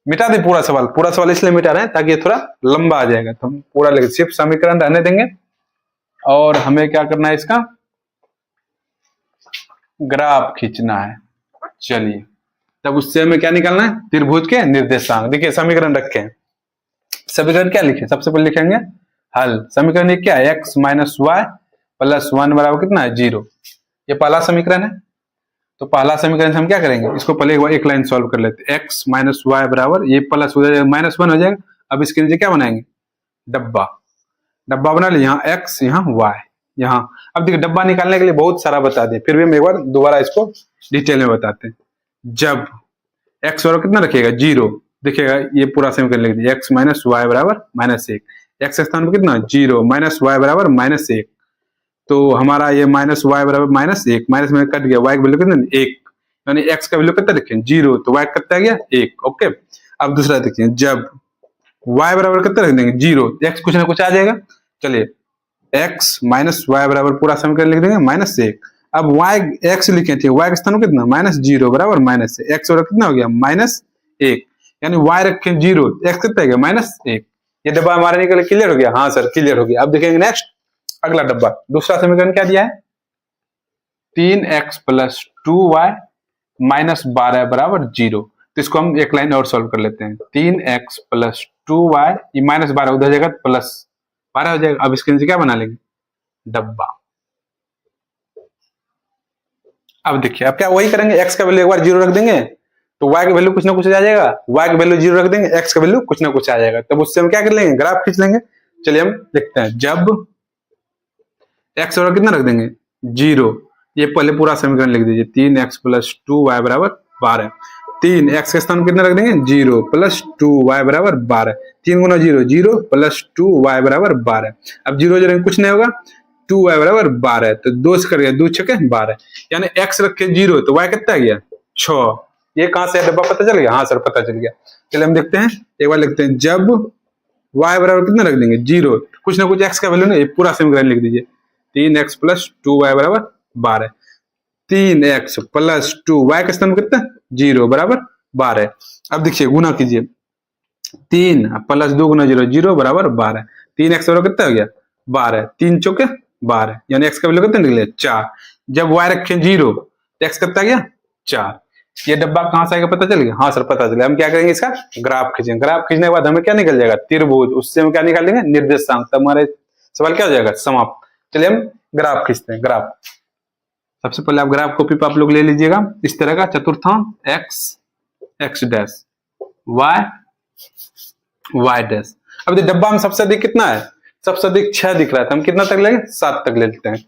मिटा दें पूरा सवाल इसलिए मिटा रहे हैं ताकि ये थोड़ा लंबा आ जाएगा, तो हम पूरा लेंगे, सिर्फ समीकरण रहने देंगे और हमें क्या करना है, इसका ग्राफ खींचना है। चलिए तब उससे हमें क्या निकालना है, त्रिभुज के निर्देशांक। देखिए समीकरण रखे हैं, समीकरण क्या लिखे, सबसे पहले लिखेंगे हल। समीकरण ये क्या है, एक्स माइनस वाई प्लस 1 बराबर कितना है 0, ये पहला समीकरण है। तो पहला समीकरण से हम क्या करेंगे, इसको पहले एक लाइन सॉल्व कर लेते हैं। एक्स माइनस वाई बराबर, ये प्लस हो जाएगा, माइनस 1 हो जाएगा। अब इसके नीचे क्या बनाएंगे, डब्बा, डब्बा बना लिया, यहाँ एक्स यहाँ वाई यहाँ। अब देखिए डब्बा निकालने के लिए बहुत सारा बता दें, फिर भी हम एक बार दोबारा इसको डिटेल में बताते हैं। जब एक्स बराबर कितना रखिएगा 0, देखिएगा ये पूरा समीकरण लिख दीजिए, एक्स माइनस वाई बराबर -1, एक्स के स्थान पर कितना 0, माइनस वाई बराबर -1, तो हमारा ये माइनस वाई बराबर -1, माइनस में कट गया, वाई की वैल्यू कितना 1, यानी एक्स का वैल्यू कितना रखें 0, तो वाई कितना गया 1। ओके, अब दूसरा देखिए, जब वाई बराबर कितना रख देंगे 0, एक्स कुछ ना कुछ आ जाएगा। चलिए एक्स माइनस वाई बराबर पूरा समीकरण लिख देंगे -1। अब वाई एक्स लिखे थे, वाई का स्थान कितना -0 बराबर -1, एक्स बराबर कितना हो गया -1, यानी वाई रखे 0, एक्स कितना गया -1। ये डब्बा हमारे निकल क्लियर हो गया, हाँ सर क्लियर हो गया। अब देखेंगे नेक्स्ट अगला डब्बा, दूसरा समीकरण क्या दिया है, 3x प्लस 2y माइनस 12 बराबर 0। तो इसको हम एक लाइन और सॉल्व कर लेते हैं, 3x प्लस 2y, ये -12 उधर जाएगा प्लस 12 हो जाएगा। अब इसके नीचे क्या बना लेंगे, डब्बा। अब देखिए, अब क्या वही करेंगे, x का वैल्यू एक बार 0 रख देंगे तो y का वैल्यू कुछ ना कुछ आ जाएगा, y का वैल्यू 0 रख देंगे, x का वैल्यू कुछ ना कुछ आ जाएगा। तब उससे हम क्या कर लेंगे, ग्राफ खींच लेंगे। चलिए हम देखते हैं, जब x बराबर कितना रख देंगे 0, ये पहले पूरा समीकरण लिख दीजिए, 3x प्लस 2y बराबर 12, 3x के स्थान कितना रख देंगे 0 प्लस 2y बराबर 12, 3 गुना 0 0 प्लस 2y बराबर 12। अब 0 0 कुछ नहीं होगा, 2y बराबर 12, तो 2 से कर गया 2 छके 12, यानी x रखे 0 तो y कितना गया 6। ये कहां से डब्बा पता चल गया, हाँ सर पता चल गया। चलिए हम देखते हैं, एक बार लिखते हैं, जब y बराबर कितना रख देंगे 0, कुछ ना कुछ x का वैल्यू नहीं, पूरा समीकरण लिख दीजिए, 3x प्लस 2y बराबर 12, 3x प्लस 2y का स्थान कितना 0 बराबर 12। अब देखिए गुना कीजिए, 3 प्लस 2 गुना 0 0 बराबर 12, 3x बराबर कितना हो गया 12, 3 चौके 12, यानी x का वैल्यू कितना निकले 4। जब y रखें 0 तो x कितना गया 4। ये डब्बा कहां से आएगा पता चल गया, हाँ सर पता चला। हम क्या करेंगे, इसका ग्राफ खींचेंगे, ग्राफ खींचने के बाद हमें क्या निकल जाएगा, त्रिभुज, उससे हम क्या निकालेंगे, निर्देशांक। तब हमारे सवाल क्या हो जाएगा, समाप्त। चलिए हम ग्राफ खींचते हैं। ग्राफ, सबसे पहले आप ग्राफ कॉपी पर आप लोग ले लीजिएगा इस तरह का चतुर्थांश, x dash y y dash. अब डब्बा में सबसे अधिक कितना है, सबसे अधिक 6 दिख रहा था, हम कितना तक लेंगे 7 तक ले लेते हैं,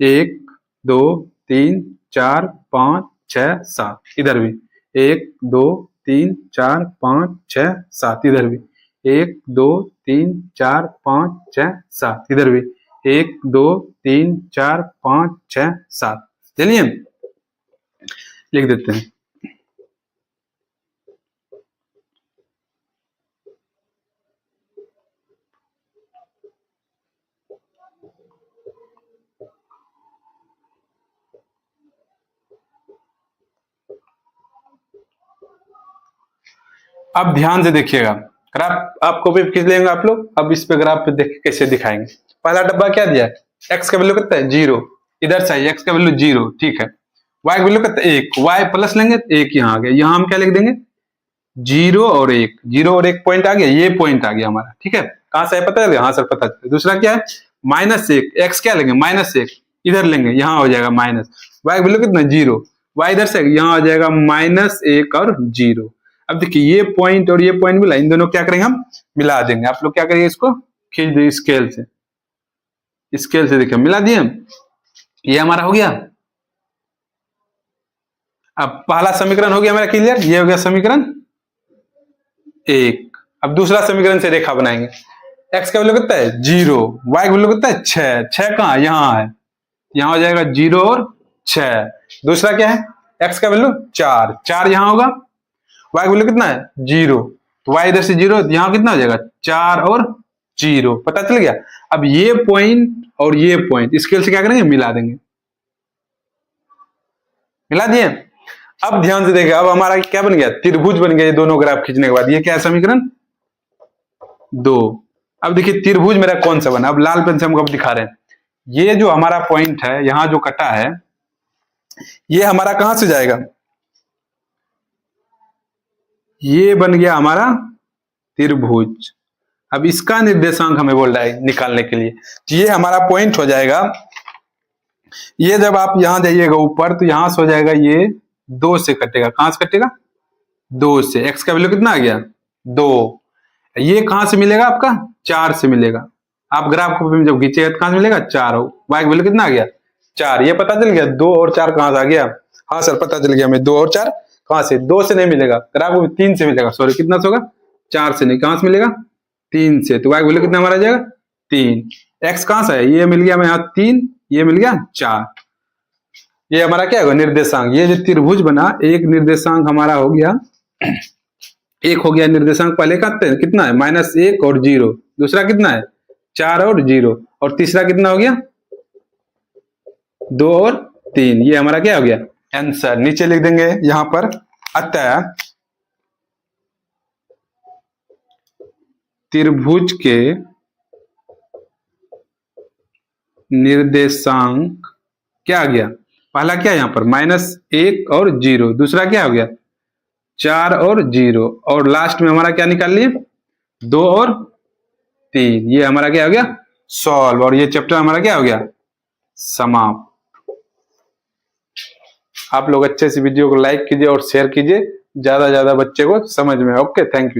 1 2 3 4 5 6 7, इधर भी 1 2 3 4 5 6 7, इधर भी 1 2 3 4 5 6 7, इधर भी 1 2 3 4 5 6 7। चलिए लिख देते हैं, अब ध्यान से देखिएगा, ग्राफ आप कॉपी खींच लेंगे आप लोग। अब इस पे ग्राफ पे देख कैसे दिखाएंगे, पहला डब्बा क्या दिया है, x का वैल्यू कितना है 0, इधर से x का वैल्यू 0, ठीक है। y का वैल्यू कितना है 1, y प्लस लेंगे 1 यहाँ आ गया, यहाँ हम क्या लिख देंगे 0 और 1, 0 और 1 पॉइंट आ गया, ये पॉइंट आ गया हमारा, ठीक है। कहां से है पता है, हाँ सर पता है। दूसरा क्या है -1, x क्या लेंगे -1, इधर लेंगे, यहाँ हो जाएगा माइनस, y का वैल्यू कितना 0, y इधर से यहाँ हो जाएगा -1 और 0। अब देखिए ये पॉइंट और ये पॉइंट मिला, इन दोनों क्या करेंगे हम मिला देंगे। आप लोग क्या करिए इसको खींच दीजिए स्केल से, स्केल से देखिए मिला दिए हम, ये हमारा हो गया। अब पहला समीकरण हो गया मेरा क्लियर, ये हो गया समीकरण 1। अब दूसरा समीकरण से रेखा बनाएंगे, x का वैल्यू कितना है 0, y का वैल्यू कितना है 6, 6 कहाँ यहाँ है, यहाँ हो जाएगा 0 और 6। दूसरा क्या है x का वैल्यू 4, 4 यहाँ होगा, y का वैल्यू कितना है 0, तो y इधर से 0, यहाँ कितना हो जाएगा 4 और 0, पता चल गया। अब ये पॉइंट और ये पॉइंट स्केल से क्या करेंगे मिला देंगे, मिला दिए। अब ध्यान से देखिए, अब हमारा क्या बन गया त्रिभुज बन गया, ये दोनों ग्राफ खींचने के बाद। ये क्या है समीकरण 2। अब देखिए त्रिभुज मेरा कौन सा बना, अब लाल पेन से हम अब दिखा रहे हैं। ये जो हमारा पॉइंट है यहां जो कटा है, ये हमारा कहां से जाएगा, ये बन गया हमारा त्रिभुज। अब इसका निर्देशांक हमें बोल रहा है निकालने के लिए, तो ये हमारा पॉइंट हो जाएगा। ये जब आप यहां जाइएगा ऊपर तो यहां से हो जाएगा, ये 2 से कटेगा, कहां से कटेगा 2 से, x का वैल्यू कितना आ गया 2। ये कहां से मिलेगा आपका 4 से मिलेगा, आप ग्राफ को जब खींचेगा तो कहां से मिलेगा 4, y का वैल्यू कितना आ गया 4। ये पता चल गया 2 और 4 कहां से आ गया, हाँ सर पता चल गया हमें 2 और 4 कहां से, 2 से नहीं मिलेगा, ग्राफ को 3 से मिलेगा, सॉरी कितना से होगा 4 से नहीं, कहां से मिलेगा 3 से। तो y का वैल्यू कितना हमारा जाएगा 3, x कहां से है, ये मिल गया हमें यहाँ 3, ये मिल गया 4। ये हमारा क्या होगा निर्देशांक, ये जो त्रिभुज बना एक निर्देशांक हमारा हो गया, एक हो गया निर्देशांक पहले का कितना है -1 और 0, दूसरा कितना है 4 और 0, और तीसरा कितना हो गया 2 और 3। ये हमारा क्या हो गया आंसर, नीचे लिख देंगे यहां पर। अतः त्रिभुज के निर्देशांक क्या आ गया, पहला क्या यहाँ पर -1 और 0, दूसरा क्या हो गया 4 और 0, और लास्ट में हमारा क्या निकाल लिए 2 और 3। ये हमारा क्या हो गया सॉल्व, और ये चैप्टर हमारा क्या हो गया समाप्त। आप लोग अच्छे से वीडियो को लाइक कीजिए और शेयर कीजिए, ज्यादा बच्चे को समझ में। Okay, thank you.